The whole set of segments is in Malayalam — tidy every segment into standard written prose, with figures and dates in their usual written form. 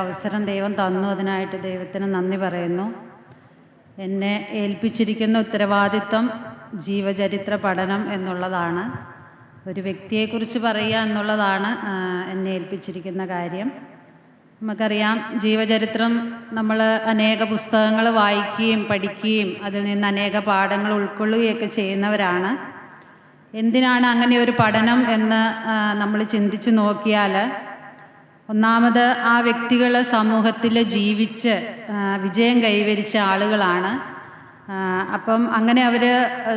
അവസരം ദൈവം തന്നു. അതിനായിട്ട് ദൈവത്തിന് നന്ദി പറയുന്നു. എന്നെ ഏൽപ്പിച്ചിരിക്കുന്ന ഉത്തരവാദിത്വം ജീവചരിത്ര പഠനം എന്നുള്ളതാണ്. ഒരു വ്യക്തിയെക്കുറിച്ച് പറയുക എന്നുള്ളതാണ് എന്നെ ഏൽപ്പിച്ചിരിക്കുന്ന കാര്യം. നമുക്കറിയാം, ജീവചരിത്രം നമ്മൾ അനേക പുസ്തകങ്ങൾ വായിക്കുകയും പഠിക്കുകയും അതിൽ നിന്ന് അനേക പാഠങ്ങൾ ഉൾക്കൊള്ളുകയൊക്കെ ചെയ്യുന്നവരാണ്. എന്തിനാണ് അങ്ങനെ ഒരു പഠനം എന്ന് നമ്മൾ ചിന്തിച്ചു നോക്കിയാൽ, ഒന്നാമത് ആ വ്യക്തികൾ സമൂഹത്തിൽ ജീവിച്ച് വിജയം കൈവരിച്ച ആളുകളാണ്. അപ്പം അങ്ങനെ അവർ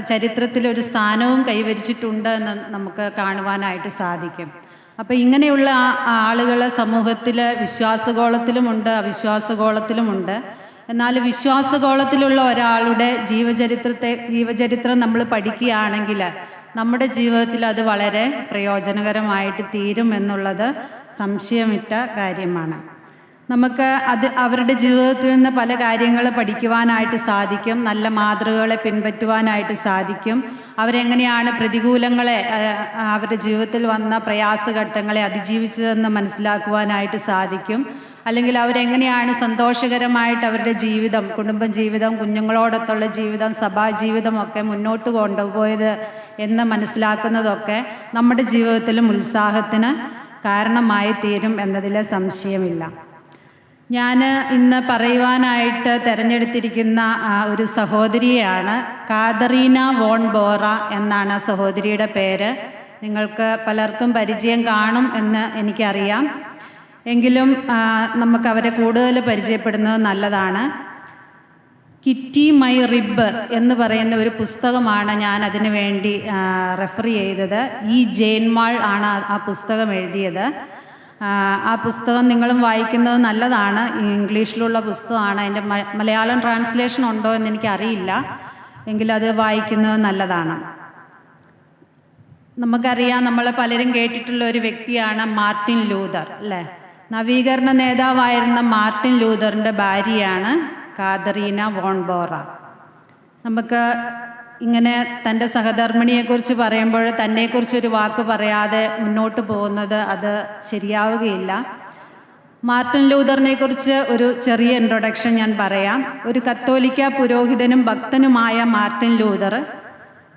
ചരിത്രത്തിലൊരു സ്ഥാനവും കൈവരിച്ചിട്ടുണ്ട് എന്ന് നമുക്ക് കാണുവാനായിട്ട് സാധിക്കും. അപ്പം ഇങ്ങനെയുള്ള ആളുകൾ സമൂഹത്തിൽ വിശ്വാസഗോളത്തിലുമുണ്ട്, അവിശ്വാസഗോളത്തിലുമുണ്ട്. എന്നാൽ വിശ്വാസഗോളത്തിലുള്ള ഒരാളുടെ ജീവചരിത്രം നമ്മൾ പഠിക്കുകയാണെങ്കിൽ നമ്മുടെ ജീവിതത്തിൽ അത് വളരെ പ്രയോജനകരമായിട്ട് തീരും എന്നുള്ളത് സംശയമിട്ട കാര്യമാണ്. നമുക്ക് അവരുടെ ജീവിതത്തിൽ നിന്ന് പല കാര്യങ്ങൾ പഠിക്കുവാനായിട്ട് സാധിക്കും. നല്ല മാതൃകകളെ പിൻപറ്റുവാനായിട്ട് സാധിക്കും. അവരെങ്ങനെയാണ് പ്രതികൂലങ്ങളെ, അവരുടെ ജീവിതത്തിൽ വന്ന പ്രയാസഘട്ടങ്ങളെ അതിജീവിച്ചതെന്ന് മനസ്സിലാക്കുവാനായിട്ട് സാധിക്കും. അല്ലെങ്കിൽ അവരെങ്ങനെയാണ് സന്തോഷകരമായിട്ട് അവരുടെ ജീവിതം, കുടുംബ ജീവിതം, കുഞ്ഞുങ്ങളോടൊത്തുള്ള ജീവിതം, സഭാജീവിതമൊക്കെ മുന്നോട്ട് കൊണ്ടുപോയത് എന്ന് മനസ്സിലാക്കുന്നതൊക്കെ നമ്മുടെ ജീവിതത്തിലും ഉത്സാഹത്തിന് കാരണമായി തീരും എന്നതിൽ സംശയമില്ല. ഞാൻ ഇന്ന് പറയുവാനായിട്ട് തിരഞ്ഞെടുത്തിരിക്കുന്ന ഒരു സഹോദരിയാണ്. കാതറീന വോൺ ബോറ എന്നാണ് സഹോദരിയുടെ പേര്. നിങ്ങൾക്ക് പലർക്കും പരിചയം കാണും എന്ന് എനിക്കറിയാം. എങ്കിലും നമുക്ക് അവരെ കൂടുതൽ പരിചയപ്പെടുന്നത് നല്ലതാണ്. കിറ്റി മൈ റിബ് എന്ന് പറയുന്ന ഒരു പുസ്തകമാണ് ഞാൻ അതിനു വേണ്ടി റെഫർ ചെയ്തത്. ജെയിൻമാൾ ആണ് ആ പുസ്തകം എഴുതിയത്. ആ പുസ്തകം നിങ്ങളും വായിക്കുന്നത് നല്ലതാണ്. ഇംഗ്ലീഷിലുള്ള പുസ്തകമാണ്. അതിൻ്റെ മലയാളം ട്രാൻസ്ലേഷൻ ഉണ്ടോ എന്ന് എനിക്കറിയില്ല, എങ്കിലും അത് വായിക്കുന്നത് നല്ലതാണ്. നമുക്കറിയാം, നമ്മൾ പലരും കേട്ടിട്ടുള്ള ഒരു വ്യക്തിയാണ് മാർട്ടിൻ ലൂതർ, അല്ലേ? നവീകരണ നേതാവായിരുന്ന മാർട്ടിൻ ലൂതറിൻ്റെ ഭാര്യയാണ് കാതറീന വോൺ ബോറ. നമുക്ക് ഇങ്ങനെ തൻ്റെ സഹധർമ്മിണിയെക്കുറിച്ച് പറയുമ്പോൾ തന്നെക്കുറിച്ചൊരു വാക്ക് പറയാതെ മുന്നോട്ട് പോകുന്നത് അത് ശരിയാവുകയില്ല. മാർട്ടിൻ ലൂതറിനെ കുറിച്ച് ഒരു ചെറിയ ഇൻട്രൊഡക്ഷൻ ഞാൻ പറയാം. ഒരു കത്തോലിക്ക പുരോഹിതനും ഭക്തനുമായ മാർട്ടിൻ ലൂതർ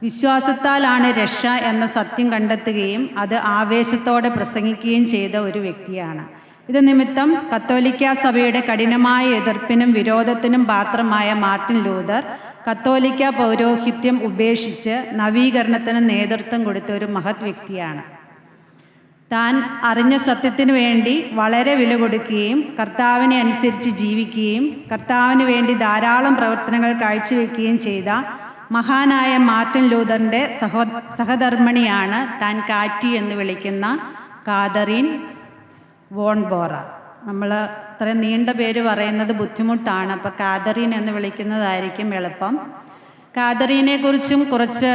വിശ്വാസത്താലാണ് രക്ഷ എന്ന സത്യം കണ്ടെത്തുകയും അത് ആവേശത്തോടെ പ്രസംഗിക്കുകയും ചെയ്ത ഒരു വ്യക്തിയാണ്. ഇത് നിമിത്തം കത്തോലിക്ക സഭയുടെ കഠിനമായ എതിർപ്പിനും വിരോധത്തിനും പാത്രമായ മാർട്ടിൻ ലൂതർ കത്തോലിക്ക പൗരോഹിത്യം ഉപേക്ഷിച്ച് നവീകരണത്തിന് നേതൃത്വം കൊടുത്ത ഒരു മഹത് വ്യക്തിയാണ്. താൻ അറിഞ്ഞ സത്യത്തിനു വേണ്ടി വളരെ വില കൊടുക്കുകയും കർത്താവിനെ അനുസരിച്ച് ജീവിക്കുകയും കർത്താവിന് വേണ്ടി ധാരാളം പ്രവർത്തനങ്ങൾ കാഴ്ചവെക്കുകയും ചെയ്ത മഹാനായ മാർട്ടിൻ ലൂതറിൻ്റെ സഹധർമ്മിണിയാണ് താൻ കാറ്റി എന്ന് വിളിക്കുന്ന കാതറീൻ വോൺ ബോറ. നമ്മൾ ഇത്രയും നീണ്ട പേര് പറയുന്നത് ബുദ്ധിമുട്ടാണ്. അപ്പോൾ കാതറീൻ എന്ന് വിളിക്കുന്നതായിരിക്കും എളുപ്പം. കാതറീനെ കുറിച്ചും കുറച്ച്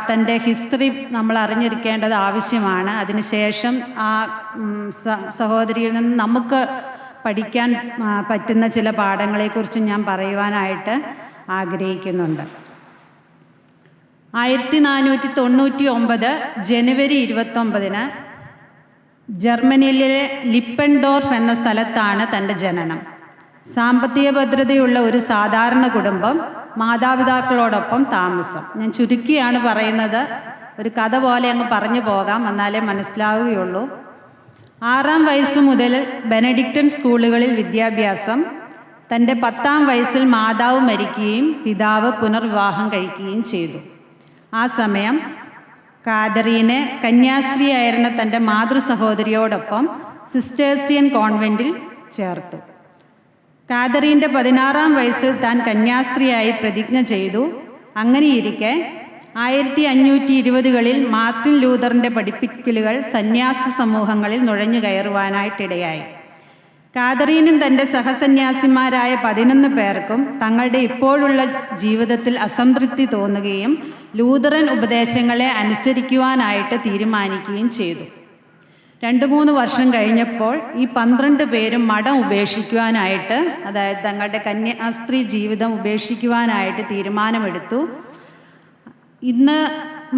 തൻ്റെ ഹിസ്റ്ററി നമ്മൾ അറിഞ്ഞിരിക്കേണ്ടത് ആവശ്യമാണ്. അതിനുശേഷം ആ സഹോദരിയിൽ നിന്ന് നമുക്ക് പഠിക്കാൻ പറ്റുന്ന ചില പാഠങ്ങളെക്കുറിച്ചും ഞാൻ പറയുവാനായിട്ട് ആഗ്രഹിക്കുന്നുണ്ട്. 1499 ജനുവരി 29 ജർമ്മനിയിലെ ലിപ്പൻഡോർഫ് എന്ന സ്ഥലത്താണ് തൻ്റെ ജനനം. സാമ്പത്തിക ഭദ്രതയുള്ള ഒരു സാധാരണ കുടുംബം, മാതാപിതാക്കളോടൊപ്പം താമസം. ഞാൻ ചുരുക്കിയാണ് പറയുന്നത്, ഒരു കഥ പോലെ അങ്ങ് പറഞ്ഞു പോകാം, എന്നാലേ മനസ്സിലാവുകയുള്ളൂ. 6-ാം വയസ്സ് മുതൽ ബെനഡിക്റ്റൻ സ്കൂളുകളിൽ വിദ്യാഭ്യാസം. തൻ്റെ 10-ാം വയസ്സിൽ മാതാവ് മരിക്കുകയും പിതാവ് പുനർവിവാഹം കഴിക്കുകയും ചെയ്തു. ആ സമയം കാതറീനെ കന്യാസ്ത്രീയായിരുന്ന തൻ്റെ മാതൃ സഹോദരിയോടൊപ്പം സിസ്റ്റേഴ്സിയൻ കോൺവെൻറ്റിൽ ചേർത്തു. കാതറീൻ്റെ 16-ാം വയസ്സിൽ താൻ കന്യാസ്ത്രീയായി പ്രതിജ്ഞ ചെയ്തു. അങ്ങനെയിരിക്കെ 1520കളിൽ മാർട്ടിൻ ലൂതറിൻ്റെ പഠിപ്പിക്കലുകൾ സന്യാസ സമൂഹങ്ങളിൽ നുഴഞ്ഞു കയറുവാനായിട്ടിടയായി. കാതറീനും തൻ്റെ സഹസന്യാസിമാരായ 11 പേർക്കും തങ്ങളുടെ ഇപ്പോഴുള്ള ജീവിതത്തിൽ അസംതൃപ്തി തോന്നുകയും ലൂതറൻ ഉപദേശങ്ങളെ അനുസരിക്കുവാനായിട്ട് തീരുമാനിക്കുകയും ചെയ്തു. 2-3 വർഷം കഴിഞ്ഞപ്പോൾ ഈ 12 പേരും മഠം ഉപേക്ഷിക്കുവാനായിട്ട്, അതായത് തങ്ങളുടെ കന്യാസ്ത്രീ ജീവിതം ഉപേക്ഷിക്കുവാനായിട്ട് തീരുമാനമെടുത്തു. ഇന്ന്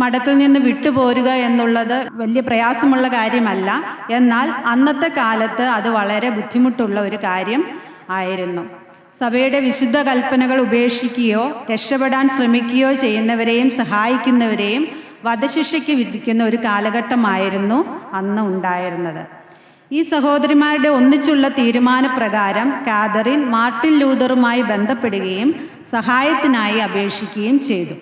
മഠത്തിൽ നിന്ന് വിട്ടുപോരുക എന്നുള്ളത് വലിയ പ്രയാസമുള്ള കാര്യമല്ല. എന്നാൽ അന്നത്തെ കാലത്ത് അത് വളരെ ബുദ്ധിമുട്ടുള്ള ഒരു കാര്യം ആയിരുന്നു. സഭയുടെ വിശുദ്ധ കൽപ്പനകൾ ഉപേക്ഷിക്കുകയോ രക്ഷപ്പെടാൻ ശ്രമിക്കുകയോ ചെയ്യുന്നവരെയും സഹായിക്കുന്നവരെയും വധശിക്ഷയ്ക്ക് വിധിക്കുന്ന ഒരു കാലഘട്ടമായിരുന്നു അന്ന് ഉണ്ടായിരുന്നത്. ഈ സഹോദരിമാരുടെ ഒന്നിച്ചുള്ള തീരുമാനപ്രകാരം കാതറിൻ മാർട്ടിൻ ലൂതറുമായി ബന്ധപ്പെടുകയും സഹായത്തിനായി അപേക്ഷിക്കുകയും ചെയ്തു.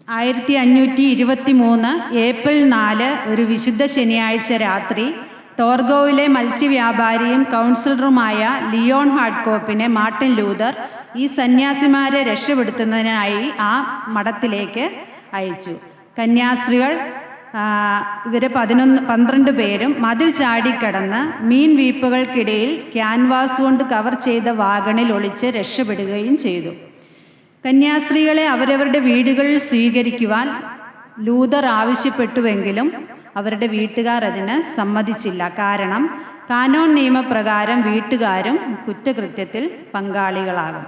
1523 ഏപ്രിൽ 4 ഒരു വിശുദ്ധ ശനിയാഴ്ച രാത്രി ടോർഗോവിലെ മത്സ്യവ്യാപാരിയും കൗൺസിലറുമായ ലിയോൺ ഹാർഡ്കോപ്പിനെ മാർട്ടിൻ ലൂതർ ഈ സന്യാസിമാരെ രക്ഷപ്പെടുത്തുന്നതിനായി ആ മഠത്തിലേക്ക് അയച്ചു. കന്യാസ്ത്രീകൾ ഇവരെ 12 പേരും മതിൽ ചാടിക്കടന്ന് മീൻ വീപ്പുകൾക്കിടയിൽ ക്യാൻവാസ് കൊണ്ട് കവർ ചെയ്ത വാഗണിൽ ഒളിച്ച് രക്ഷപ്പെടുകയും ചെയ്തു. കന്യാസ്ത്രീകളെ അവരവരുടെ വീടുകളിൽ സ്വീകരിക്കുവാൻ ലൂതർ ആവശ്യപ്പെട്ടുവെങ്കിലും അവരുടെ വീട്ടുകാർ അതിന് സമ്മതിച്ചില്ല. കാരണം കാനോൻ നിയമപ്രകാരം വീട്ടുകാരും കുറ്റകൃത്യത്തിൽ പങ്കാളികളാകും.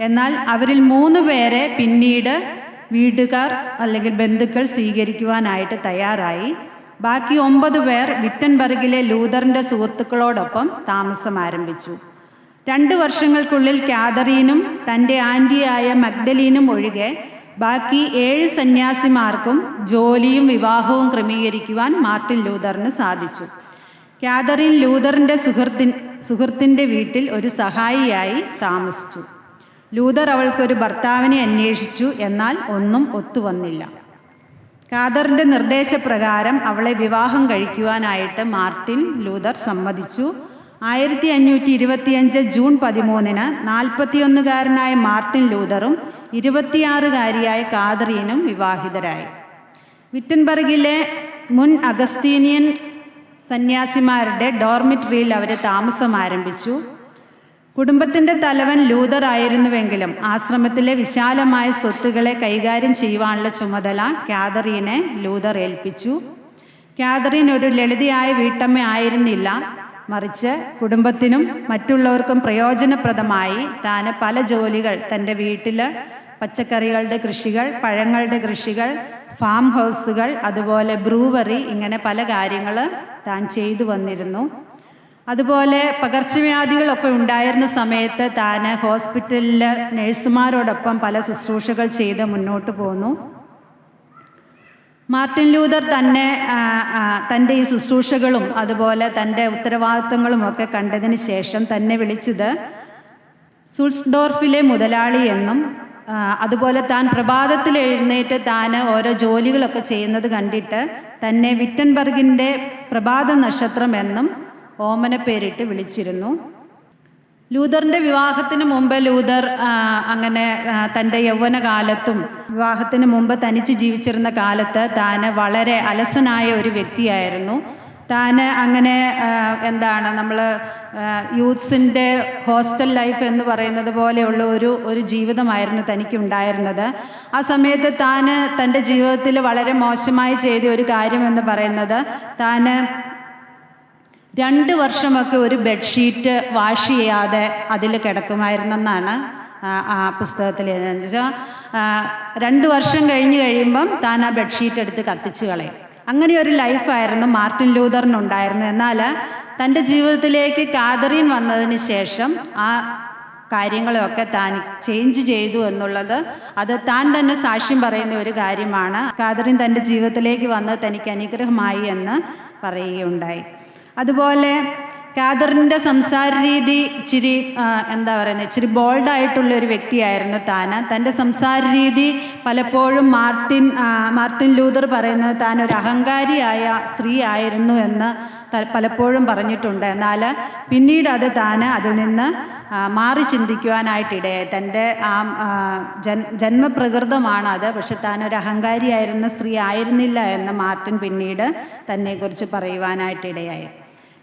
എന്നാൽ അവരിൽ 3 പേരെ പിന്നീട് വീട്ടുകാർ അല്ലെങ്കിൽ ബന്ധുക്കൾ സ്വീകരിക്കുവാനായിട്ട് തയ്യാറായി. ബാക്കി 9 പേർ വിറ്റൻബർഗിലെ ലൂതറിൻ്റെ സുഹൃത്തുക്കളോടൊപ്പം താമസം ആരംഭിച്ചു. 2 വർഷങ്ങൾക്കുള്ളിൽ കാതറീനും തൻ്റെ ആൻറ്റിയായ മഗ്ദലീനും ഒഴികെ ബാക്കി 7 സന്യാസിമാർക്കും ജോലിയും വിവാഹവും ക്രമീകരിക്കുവാൻ മാർട്ടിൻ ലൂതറിന് സാധിച്ചു. കാതറീൻ ലൂതറിൻ്റെ സുഹൃത്തിൻ്റെ വീട്ടിൽ ഒരു സഹായിയായി താമസിച്ചു. ലൂതർ അവൾക്കൊരു ഭർത്താവിനെ അന്വേഷിച്ചു. എന്നാൽ ഒന്നും ഒത്തുവന്നില്ല. കാതറിൻ്റെ നിർദ്ദേശപ്രകാരം അവളെ വിവാഹം കഴിക്കുവാനായിട്ട് മാർട്ടിൻ ലൂതർ സമ്മതിച്ചു. 1525 ജൂൺ 13 41കാരനായ മാർട്ടിൻ ലൂതറും 26കാരിയായ കാതറീനും വിവാഹിതരായി. വിറ്റൻബർഗിലെ മുൻ അഗസ്തീനിയൻ സന്യാസിമാരുടെ ഡോർമിറ്ററിയിൽ അവർ താമസം ആരംഭിച്ചു. കുടുംബത്തിൻ്റെ തലവൻ ലൂതർ ആയിരുന്നുവെങ്കിലും ആശ്രമത്തിലെ വിശാലമായ സ്വത്തുകളെ കൈകാര്യം ചെയ്യുവാനുള്ള ചുമതല കാതറീനെ ലൂതർ ഏൽപ്പിച്ചു. കാതറീൻ ഒരു ലളിതയായ വീട്ടമ്മ ആയിരുന്നില്ല. മറിച്ച് കുടുംബത്തിനും മറ്റുള്ളവർക്കും പ്രയോജനപ്രദമായി താൻ പല ജോലികൾ തൻ്റെ വീട്ടിൽ പച്ചക്കറികളുടെ കൃഷികൾ, പഴങ്ങളുടെ കൃഷികൾ, ഫാം ഹൗസുകൾ, അതുപോലെ ബ്രൂവറി, ഇങ്ങനെ പല കാര്യങ്ങൾ താൻ ചെയ്തു വന്നിരുന്നു. അതുപോലെ പകർച്ചവ്യാധികളൊക്കെ ഉണ്ടായിരുന്ന സമയത്ത് താൻ ഹോസ്പിറ്റലിൽ നഴ്സുമാരോടൊപ്പം പല ശുശ്രൂഷകൾ ചെയ്ത് മുന്നോട്ട് പോന്നു. മാർട്ടിൻ ലൂതർ തൻ്റെ ഈ ശുശ്രൂഷകളും അതുപോലെ തൻ്റെ ഉത്തരവാദിത്വങ്ങളും ഒക്കെ കണ്ടതിന് ശേഷം തന്നെ വിളിച്ചത് സുൾസ്ഡോർഫിലെ മുതലാളി എന്നും അതുപോലെ താൻ പ്രഭാതത്തിൽ എഴുന്നേറ്റ് താൻ ഓരോ ജോലികളൊക്കെ ചെയ്യുന്നത് കണ്ടിട്ട് തന്നെ വിറ്റൻബർഗിൻ്റെ പ്രഭാത നക്ഷത്രം എന്നും ഓമന പേരിട്ട് വിളിച്ചിരുന്നു. ലൂതറിൻ്റെ വിവാഹത്തിന് മുമ്പ് ലൂതർ അങ്ങനെ തൻ്റെ യൗവനകാലത്തും വിവാഹത്തിന് മുമ്പ് തനിച്ച് ജീവിച്ചിരുന്ന കാലത്ത് താൻ വളരെ അലസനായ ഒരു വ്യക്തിയായിരുന്നു. താൻ അങ്ങനെ നമ്മൾ യൂത്ത്സിൻ്റെ ഹോസ്റ്റൽ ലൈഫ് എന്ന് പറയുന്നത് പോലെയുള്ള ഒരു ജീവിതമായിരുന്നു തനിക്കുണ്ടായിരുന്നത്. ആ സമയത്ത് താൻ തൻ്റെ ജീവിതത്തിൽ വളരെ മോശമായി ചെയ്ത ഒരു കാര്യമെന്ന് പറയുന്നത് താൻ 2 വർഷമൊക്കെ ഒരു ബെഡ്ഷീറ്റ് വാഷ് ചെയ്യാതെ അതിൽ കിടക്കുമായിരുന്നെന്നാണ് ആ പുസ്തകത്തിൽ എഴുതുന്നത്. വെച്ചാൽ 2 വർഷം കഴിയുമ്പം താൻ ആ ബെഡ്ഷീറ്റ് എടുത്ത് കത്തിച്ച് കളയും. അങ്ങനെ ഒരു ലൈഫായിരുന്നു മാർട്ടിൻ ലൂതറിനുണ്ടായിരുന്നത്. എന്നാൽ തൻ്റെ ജീവിതത്തിലേക്ക് കാതറീൻ വന്നതിന് ശേഷം ആ കാര്യങ്ങളെയൊക്കെ താൻ ചേഞ്ച് ചെയ്തു എന്നുള്ളത് അത് താൻ തന്നെ സാക്ഷ്യം പറയുന്ന ഒരു കാര്യമാണ്. കാതറീൻ തൻ്റെ ജീവിതത്തിലേക്ക് വന്ന് തനിക്ക് അനുഗ്രഹമായി എന്ന് പറയുകയുണ്ടായി. അതുപോലെ കാതറിൻ്റെ സംസാര രീതി ഇച്ചിരി ബോൾഡായിട്ടുള്ള ഒരു വ്യക്തിയായിരുന്നു താൻ. തൻ്റെ സംസാര രീതി പലപ്പോഴും മാർട്ടിൻ ലൂതർ പറയുന്നത് താൻ ഒരു അഹങ്കാരിയായ സ്ത്രീ ആയിരുന്നു എന്ന് പലപ്പോഴും പറഞ്ഞിട്ടുണ്ട്. എന്നാൽ പിന്നീട് താൻ അതിൽ നിന്ന് മാറി ചിന്തിക്കുവാനായിട്ടിടയായി. തൻ്റെ ജന്മപ്രകൃതമാണ് അത്. പക്ഷെ താൻ ഒരു അഹങ്കാരിയായിരുന്ന സ്ത്രീ ആയിരുന്നില്ല എന്ന് മാർട്ടിൻ പിന്നീട് തന്നെക്കുറിച്ച് പറയുവാനായിട്ടിടയായി.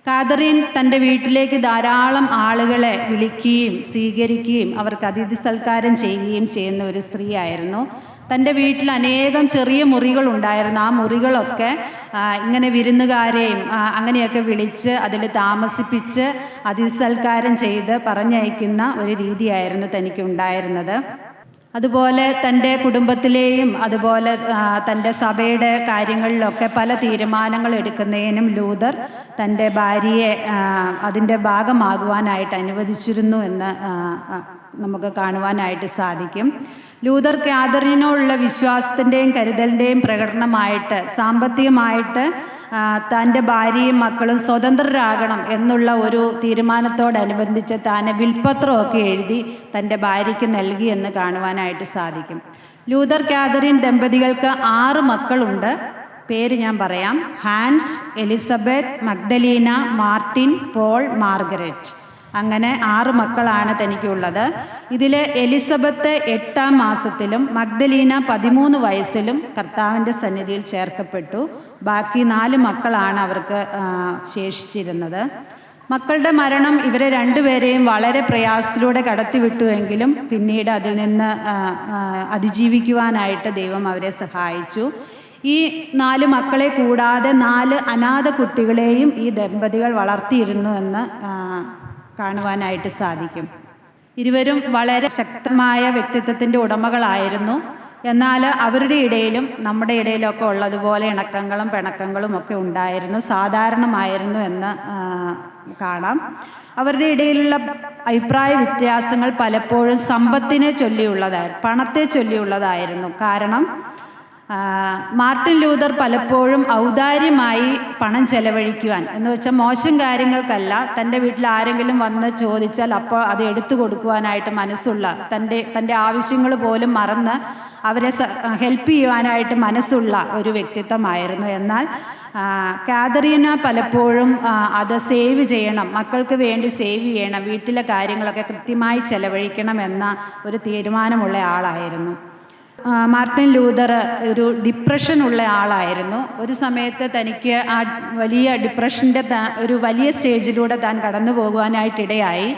കാതറീൻ തൻ്റെ വീട്ടിലേക്ക് ധാരാളം ആളുകളെ വിളിക്കുകയും സ്വീകരിക്കുകയും അവർക്ക് അതിഥി സൽക്കാരം ചെയ്യുകയും ചെയ്യുന്ന ഒരു സ്ത്രീ ആയിരുന്നു. തൻ്റെ വീട്ടിൽ അനേകം ചെറിയ മുറികളുണ്ടായിരുന്നു. ആ മുറികളൊക്കെ ഇങ്ങനെ വിരുന്നുകാരെയും അങ്ങനെയൊക്കെ വിളിച്ച് അതിൽ താമസിപ്പിച്ച് അതിഥി സൽക്കാരം ചെയ്ത് പറഞ്ഞയക്കുന്ന ഒരു രീതിയായിരുന്നു തനിക്കുണ്ടായിരുന്നത്. അതുപോലെ തൻ്റെ കുടുംബത്തിലെയും അതുപോലെ തൻ്റെ സഭയുടെ കാര്യങ്ങളിലൊക്കെ പല തീരുമാനങ്ങൾ എടുക്കുന്നതിനും ലൂതർ തൻ്റെ ഭാര്യയെ അതിൻ്റെ ഭാഗമാകുവാനായിട്ട് അനുവദിച്ചിരുന്നു എന്ന് നമുക്ക് കാണുവാനായിട്ട് സാധിക്കും. ലൂതർ കാതറിനോടുള്ള വിശ്വാസത്തിൻ്റെയും കരുതലിൻ്റെയും പ്രകടനമായിട്ട് സാമ്പത്തികമായിട്ട് തൻ്റെ ഭാര്യയും മക്കളും സ്വതന്ത്രരാകണം എന്നുള്ള ഒരു തീരുമാനത്തോടനുബന്ധിച്ച് താൻ വിൽപത്രമൊക്കെ എഴുതി തൻ്റെ ഭാര്യയ്ക്ക് നൽകി എന്ന് കാണുവാനായിട്ട് സാധിക്കും. ലൂതർ കാതറിൻ ദമ്പതികൾക്ക് 6 മക്കളുണ്ട്. പേര് ഞാൻ പറയാം: Hans, Elizabeth, Magdalena, Martin, Paul, Margaret. അങ്ങനെ 6 മക്കളാണ് തനിക്കുള്ളത്. ഇതിൽ എലിസബത്ത് 8-ാം മാസത്തിലും മഗ്ദലീന 13 വയസ്സിലും കർത്താവിൻ്റെ സന്നിധിയിൽ ചേർക്കപ്പെട്ടു. ബാക്കി 4 മക്കളാണ് അവർക്ക് ശേഷിച്ചിരുന്നത്. മക്കളുടെ മരണം ഇവരെ രണ്ടുപേരെയും വളരെ പ്രയാസത്തിലൂടെ കടത്തിവിട്ടുവെങ്കിലും പിന്നീട് അതിൽ നിന്ന് അതിജീവിക്കുവാനായിട്ട് ദൈവം അവരെ സഹായിച്ചു. ഈ 4 മക്കളെ കൂടാതെ 4 അനാഥ കുട്ടികളെയും ഈ ദമ്പതികൾ വളർത്തിയിരുന്നു എന്ന് കാണുവാനായിട്ട് സാധിക്കും. ഇരുവരും വളരെ ശക്തമായ വ്യക്തിത്വത്തിൻ്റെ ഉടമകളായിരുന്നു. എന്നാൽ അവരുടെ ഇടയിലും നമ്മുടെ ഇടയിലൊക്കെ ഉള്ളതുപോലെ ഇണക്കങ്ങളും പിണക്കങ്ങളും ഒക്കെ ഉണ്ടായിരുന്നു, സാധാരണമായിരുന്നു എന്ന് കാണാം. അവരുടെ ഇടയിലുള്ള അഭിപ്രായ വ്യത്യാസങ്ങൾ പലപ്പോഴും സമ്പത്തിനെ ചൊല്ലിയുള്ളതായിരുന്നു, പണത്തെ ചൊല്ലിയുള്ളതായിരുന്നു. കാരണം മാർട്ടിൻ ലൂതർ പലപ്പോഴും ഔദാര്യമായി പണം ചെലവഴിക്കുവാൻ, എന്ന് വെച്ചാൽ മോശം കാര്യങ്ങൾക്കല്ല, തൻ്റെ വീട്ടിൽ ആരെങ്കിലും വന്ന് ചോദിച്ചാൽ അപ്പോൾ അത് എടുത്തു കൊടുക്കുവാനായിട്ട് മനസ്സുള്ള, തൻ്റെ ആവശ്യങ്ങൾ പോലും മറന്ന് അവരെ ഹെൽപ്പ് ചെയ്യുവാനായിട്ട് മനസ്സുള്ള ഒരു വ്യക്തിത്വമായിരുന്നു. എന്നാൽ കാതറീന പലപ്പോഴും അത് സേവ് ചെയ്യണം, മക്കൾക്ക് വേണ്ടി സേവ് ചെയ്യണം, വീട്ടിലെ കാര്യങ്ങളൊക്കെ കൃത്യമായി ചെലവഴിക്കണം എന്ന ഒരു തീരുമാനമുള്ള ആളായിരുന്നു. മാർട്ടിൻ ലൂതർ ഒരു ഡിപ്രഷനുള്ള ആളായിരുന്നു. ഒരു സമയത്ത് തനിക്ക് ആ വലിയ ഡിപ്രഷൻ്റെ ഒരു വലിയ സ്റ്റേജിലൂടെ താൻ കടന്നു പോകുവാനായിട്ടിടയായി.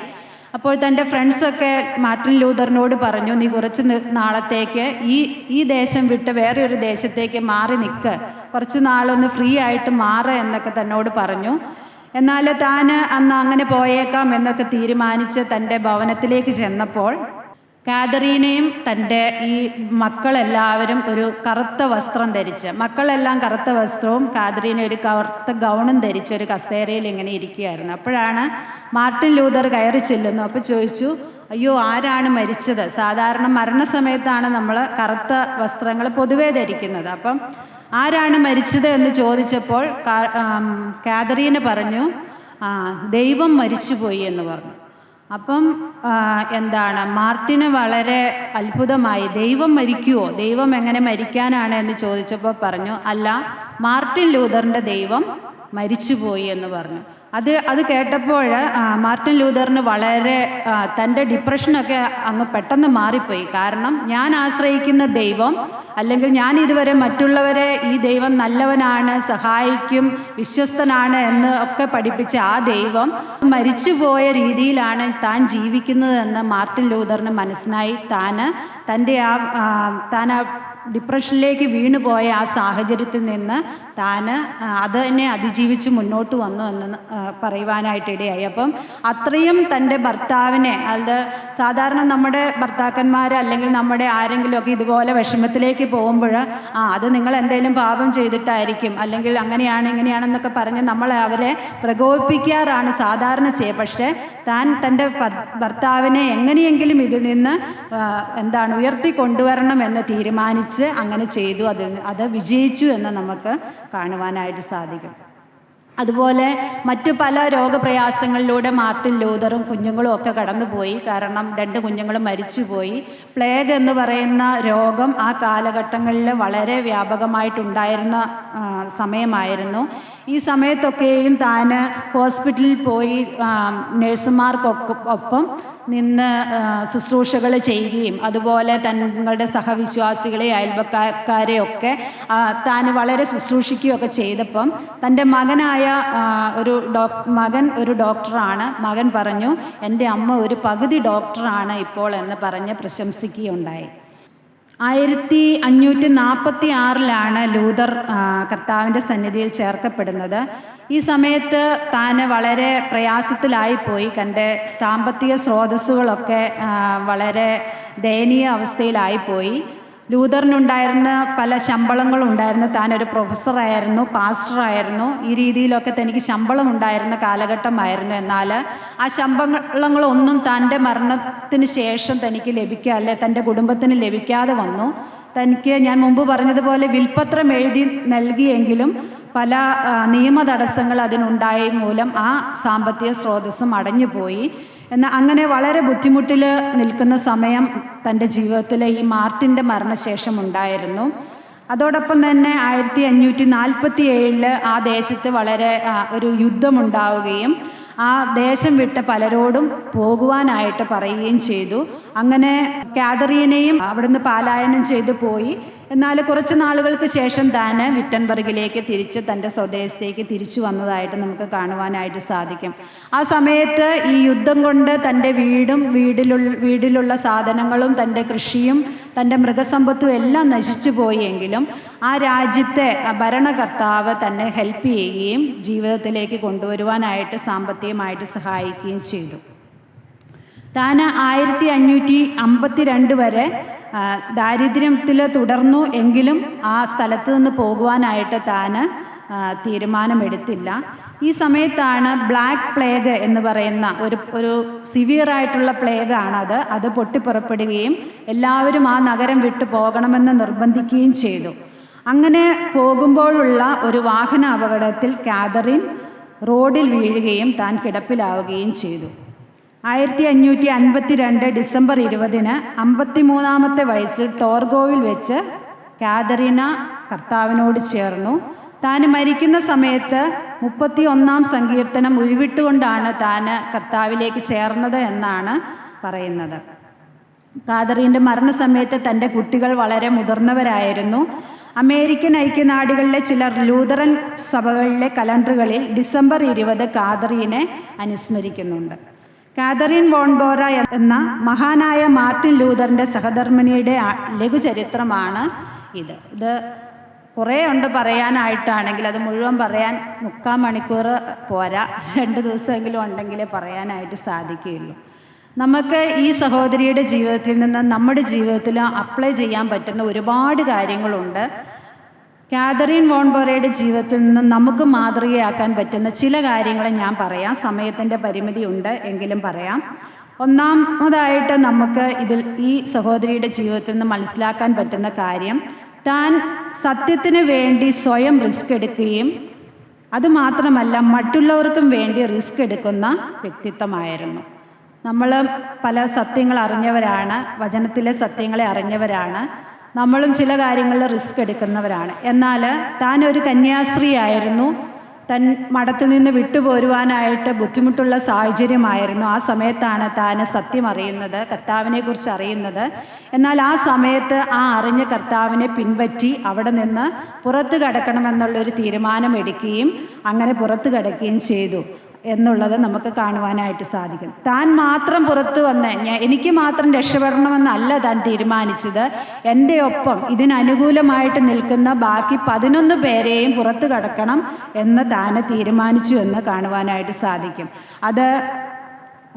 അപ്പോൾ തൻ്റെ ഫ്രണ്ട്സൊക്കെ മാർട്ടിൻ ലൂതറിനോട് പറഞ്ഞു, നീ കുറച്ച് നാളത്തേക്ക് ഈ ദേശം വിട്ട് വേറെ ഒരു ദേശത്തേക്ക് മാറി നിൽക്ക്, കുറച്ച് നാളൊന്ന് ഫ്രീ ആയിട്ട് മാറ് എന്നൊക്കെ തന്നോട് പറഞ്ഞു. എന്നാൽ താൻ അന്ന് അങ്ങനെ പോയേക്കാം എന്നൊക്കെ തീരുമാനിച്ച് തൻ്റെ ഭവനത്തിലേക്ക് ചെന്നപ്പോൾ കാതറീനയും തൻ്റെ ഈ മക്കളെല്ലാവരും ഒരു കറുത്ത വസ്ത്രം ധരിച്ച്, മക്കളെല്ലാം കറുത്ത വസ്ത്രവും കാതറീന ഒരു കറുത്ത ഗൗണും ധരിച്ച് ഒരു കസേരയിൽ ഇങ്ങനെ ഇരിക്കുകയായിരുന്നു. അപ്പോഴാണ് മാർട്ടിൻ ലൂതർ കയറി ചെല്ലുന്നു. അപ്പോൾ ചോദിച്ചു, അയ്യോ, ആരാണ് മരിച്ചത്? സാധാരണ മരണസമയത്താണ് നമ്മൾ കറുത്ത വസ്ത്രങ്ങൾ പൊതുവേ ധരിക്കുന്നത്. അപ്പം ആരാണ് മരിച്ചത് എന്ന് ചോദിച്ചപ്പോൾ കാതറീന പറഞ്ഞു, ദൈവം മരിച്ചുപോയി എന്ന് പറഞ്ഞു. അപ്പം എന്താണ്, മാർട്ടിന് വളരെ അത്ഭുതമായി. ദൈവം മരിക്കുമോ? ദൈവം എങ്ങനെ മരിക്കാനാണ് എന്ന് ചോദിച്ചപ്പോൾ പറഞ്ഞു, അല്ല, മാർട്ടിൻ ലൂതറിൻ്റെ ദൈവം മരിച്ചുപോയി എന്ന് പറഞ്ഞു. അത് കേട്ടപ്പോൾ മാർട്ടിൻ ലൂതറിന് വളരെ തൻ്റെ ഡിപ്രഷനൊക്കെ അങ്ങ് പെട്ടെന്ന് മാറിപ്പോയി. കാരണം ഞാൻ ആശ്രയിക്കുന്ന ദൈവം, അല്ലെങ്കിൽ ഞാൻ ഇതുവരെ മറ്റുള്ളവരെ ഈ ദൈവം നല്ലവനാണ്, സഹായിക്കും, വിശ്വസ്തനാണ് എന്ന് ഒക്കെ പഠിപ്പിച്ച ആ ദൈവം മരിച്ചുപോയ രീതിയിലാണ് താൻ ജീവിക്കുന്നതെന്ന് മാർട്ടിൻ ലൂതറിന് മനസ്സിലായി. താൻ ഡിപ്രഷനിലേക്ക് വീണുപോയ ആ സാഹചര്യത്തിൽ നിന്ന് അത് തന്നെ അതിജീവിച്ച് മുന്നോട്ട് വന്നു എന്ന് പറയുവാനായിട്ടിടയായി. അപ്പം അത്രയും തൻ്റെ ഭർത്താവിനെ, അത് സാധാരണ നമ്മുടെ ഭർത്താക്കന്മാർ അല്ലെങ്കിൽ നമ്മുടെ ആരെങ്കിലുമൊക്കെ ഇതുപോലെ വിഷമത്തിലേക്ക് പോകുമ്പോൾ അത് നിങ്ങൾ എന്തെങ്കിലും പാപം ചെയ്തിട്ടായിരിക്കും, അല്ലെങ്കിൽ അങ്ങനെയാണ് ഇങ്ങനെയാണെന്നൊക്കെ പറഞ്ഞ് നമ്മൾ അവരെ പ്രകോപിപ്പിക്കാറാണ് സാധാരണ ചെയ്യുക. പക്ഷേ തൻ്റെ ഭർത്താവിനെ എങ്ങനെയെങ്കിലും ഇതിൽ നിന്ന് ഉയർത്തി കൊണ്ടുവരണം എന്ന് തീരുമാനിച്ച് അങ്ങനെ ചെയ്തു. അത് വിജയിച്ചു എന്ന് നമുക്ക് കാണുവാനായിട്ട് സാധിക്കും. അതുപോലെ മറ്റു പല രോഗപ്രയാസങ്ങളിലൂടെ മാർട്ടിൻ ലൂതറും കുഞ്ഞുങ്ങളും ഒക്കെ കടന്നുപോയി. കാരണം 2 കുഞ്ഞുങ്ങളും മരിച്ചുപോയി. പ്ലേഗ് എന്ന് പറയുന്ന രോഗം ആ കാലഘട്ടങ്ങളിൽ വളരെ വ്യാപകമായിട്ടുണ്ടായിരുന്ന സമയമായിരുന്നു. ഈ സമയത്തൊക്കെയും താൻ ഹോസ്പിറ്റലിൽ പോയി നഴ്സുമാർക്കൊപ്പം നിന്ന് ശുശ്രൂഷകൾ ചെയ്യുകയും അതുപോലെ തങ്ങളുടെ സഹവിശ്വാസികളെ, അയൽവക്കാരെയൊക്കെ താൻ വളരെ ശുശ്രൂഷിക്കുകയൊക്കെ ചെയ്തപ്പം തൻ്റെ മകൻ ഒരു ഡോക്ടറാണ്. മകൻ പറഞ്ഞു, എൻ്റെ അമ്മ ഒരു പകുതി ഡോക്ടറാണ് ഇപ്പോൾ എന്ന് പറഞ്ഞ് പ്രശംസിക്കുകയുണ്ടായി. 1546 ലൂതർ കർത്താവിൻ്റെ സന്നിധിയിൽ ചേർക്കപ്പെടുന്നത്. ഈ സമയത്ത് താൻ വളരെ പ്രയാസത്തിലായിപ്പോയി. തൻ്റെ സാമ്പത്തിക സ്രോതസ്സുകളൊക്കെ വളരെ ദയനീയ അവസ്ഥയിലായിപ്പോയി. ലൂതറിനുണ്ടായിരുന്ന പല ശമ്പളങ്ങളും ഉണ്ടായിരുന്നു. താനൊരു പ്രൊഫസറായിരുന്നു, പാസ്റ്ററായിരുന്നു, ഈ രീതിയിലൊക്കെ തനിക്ക് ശമ്പളം ഉണ്ടായിരുന്ന കാലഘട്ടമായിരുന്നു. എന്നാൽ ആ ശമ്പളങ്ങളൊന്നും തൻ്റെ മരണത്തിന് ശേഷം തനിക്ക് അല്ലെ തൻ്റെ കുടുംബത്തിന് ലഭിക്കാതെ വന്നു. തനിക്ക് ഞാൻ മുമ്പ് പറഞ്ഞതുപോലെ വിൽപത്രം എഴുതി നൽകിയെങ്കിലും പല നിയമ തടസ്സങ്ങൾ അതിനുണ്ടായ മൂലം ആ സാമ്പത്തിക സ്രോതസ്സും അടഞ്ഞുപോയി. എന്നാൽ അങ്ങനെ വളരെ ബുദ്ധിമുട്ടിൽ നിൽക്കുന്ന സമയം തൻ്റെ ജീവിതത്തിൽ ഈ മാർട്ടിൻ്റെ മരണശേഷം ഉണ്ടായിരുന്നു. അതോടൊപ്പം തന്നെ 1547 ആ ദേശത്ത് വളരെ ഒരു യുദ്ധമുണ്ടാവുകയും ആ ദേശം വിട്ട് പലരോടും പോകുവാനായിട്ട് പറയുകയും ചെയ്തു. അങ്ങനെ കാതറീനയും അവിടുന്ന് പലായനം ചെയ്തു പോയി. എന്നാൽ കുറച്ച് നാളുകൾക്ക് ശേഷം താൻ വിറ്റൻബർഗിലേക്ക് തിരിച്ച് തൻ്റെ സ്വദേശത്തേക്ക് തിരിച്ചു വന്നതായിട്ട് നമുക്ക് കാണുവാനായിട്ട് സാധിക്കും. ആ സമയത്ത് ഈ യുദ്ധം കൊണ്ട് തൻ്റെ വീടിലുള്ള സാധനങ്ങളും തൻ്റെ കൃഷിയും തൻ്റെ മൃഗസമ്പത്തും എല്ലാം നശിച്ചു പോയെങ്കിലും ആ രാജ്യത്തെ ഭരണകർത്താവ് തന്നെ ഹെൽപ്പ് ചെയ്യുകയും ജീവിതത്തിലേക്ക് കൊണ്ടുവരുവാനായിട്ട് സാമ്പത്തികമായിട്ട് സഹായിക്കുകയും ചെയ്തു. താൻ 1552 വരെ ദാരിദ്ര്യത്തിൽ തുടർന്നു എങ്കിലും ആ സ്ഥലത്ത് നിന്ന് പോകുവാനായിട്ട് താൻ തീരുമാനമെടുത്തില്ല. ഈ സമയത്താണ് ബ്ലാക്ക് പ്ലേഗ് എന്ന് പറയുന്ന ഒരു സിവിയറായിട്ടുള്ള പ്ലേഗാണത്. അത് പൊട്ടിപ്പുറപ്പെടുകയും എല്ലാവരും ആ നഗരം വിട്ടു പോകണമെന്ന് നിർബന്ധിക്കുകയും ചെയ്തു. അങ്ങനെ പോകുമ്പോഴുള്ള ഒരു വാഹന അപകടത്തിൽ കാതറിൻ റോഡിൽ വീഴുകയും താൻ കിടപ്പിലാവുകയും ചെയ്തു. 1552 ഡിസംബർ 20-ന് 53-ാമത്തെ വയസ്സിൽ ടോർഗോവിൽ വെച്ച് കാതറീന കർത്താവിനോട് ചേർന്നു. താൻ മരിക്കുന്ന സമയത്ത് 31-ാം സങ്കീർത്തനം ഉരുവിട്ടുകൊണ്ടാണ് താൻ കർത്താവിലേക്ക് ചേർന്നത് എന്നാണ് പറയുന്നത്. കാതറീൻ്റെ മരണസമയത്ത് തൻ്റെ കുട്ടികൾ വളരെ മുതിർന്നവരായിരുന്നു. അമേരിക്കൻ ഐക്യനാടുകളിലെ ചില ലൂതറൻ സഭകളിലെ കലണ്ടറുകളിൽ ഡിസംബർ 20 കാതറീനെ അനുസ്മരിക്കുന്നുണ്ട്. കാതറിൻ വോൺബോറ എന്ന മഹാനായ മാർട്ടിൻ ലൂതറിൻ്റെ സഹധർമ്മിണിയുടെ ലഘുചരിത്രമാണ് ഇത്. കുറേ ഉണ്ട് പറയാനായിട്ടാണെങ്കിൽ അത് മുഴുവൻ പറയാൻ 3/4 മണിക്കൂർ പോരാ, 2 ദിവസമെങ്കിലും ഉണ്ടെങ്കിലേ പറയാനായിട്ട് സാധിക്കുകയുള്ളൂ. നമുക്ക് ഈ സഹോദരിയുടെ ജീവിതത്തിൽ നിന്ന് നമ്മുടെ ജീവിതത്തിൽ അപ്ലൈ ചെയ്യാൻ പറ്റുന്ന ഒരുപാട് കാര്യങ്ങളുണ്ട്. കാതറിൻ വോൺബോറയുടെ ജീവിതത്തിൽ നിന്ന് നമുക്ക് മാതൃകയാക്കാൻ പറ്റുന്ന ചില കാര്യങ്ങൾ ഞാൻ പറയാം. സമയത്തിൻ്റെ പരിമിതി ഉണ്ട് എങ്കിലും പറയാം. ഒന്നാമതായിട്ട് നമുക്ക് ഈ സഹോദരിയുടെ ജീവിതത്തിൽ നിന്ന് മനസ്സിലാക്കാൻ പറ്റുന്ന കാര്യം, താൻ സത്യത്തിന് വേണ്ടി സ്വയം റിസ്ക് എടുക്കുകയും അതുമാത്രമല്ല മറ്റുള്ളവർക്കും വേണ്ടി റിസ്ക് എടുക്കുന്ന വ്യക്തിത്വമായിരുന്നു. നമ്മൾ പല സത്യങ്ങൾ അറിഞ്ഞവരാണ്, വചനത്തിലെ സത്യങ്ങളെ അറിഞ്ഞവരാണ്. നമ്മളും ചില കാര്യങ്ങളിൽ റിസ്ക് എടുക്കുന്നവരാണ്. എന്നാൽ താൻ ഒരു കന്യാസ്ത്രീയായിരുന്നു. മഠത്തിൽ നിന്ന് വിട്ടുപോരുവാനായിട്ട് ബുദ്ധിമുട്ടുള്ള സാഹചര്യമായിരുന്നു. ആ സമയത്താണ് താൻ സത്യം അറിയുന്നത്, കർത്താവിനെ കുറിച്ച് അറിയുന്നത്. എന്നാൽ ആ സമയത്ത് ആ അറിഞ്ഞ കർത്താവിനെ പിൻപറ്റി അവിടെ നിന്ന് പുറത്ത് കടക്കണമെന്നുള്ളൊരു തീരുമാനം എടുക്കുകയും അങ്ങനെ പുറത്ത് കടക്കുകയും ചെയ്തു എന്നുള്ളത് നമുക്ക് കാണുവാനായിട്ട് സാധിക്കും. താൻ മാത്രം പുറത്തു വന്ന് എനിക്ക് മാത്രം രക്ഷപ്പെടണമെന്നല്ല താൻ തീരുമാനിച്ചത്. എൻ്റെ ഒപ്പം ഇതിനനുകൂലമായിട്ട് നിൽക്കുന്ന ബാക്കി 11 പേരെയും പുറത്തു കടക്കണം എന്ന് താൻ തീരുമാനിച്ചു എന്ന് കാണുവാനായിട്ട് സാധിക്കും. അത്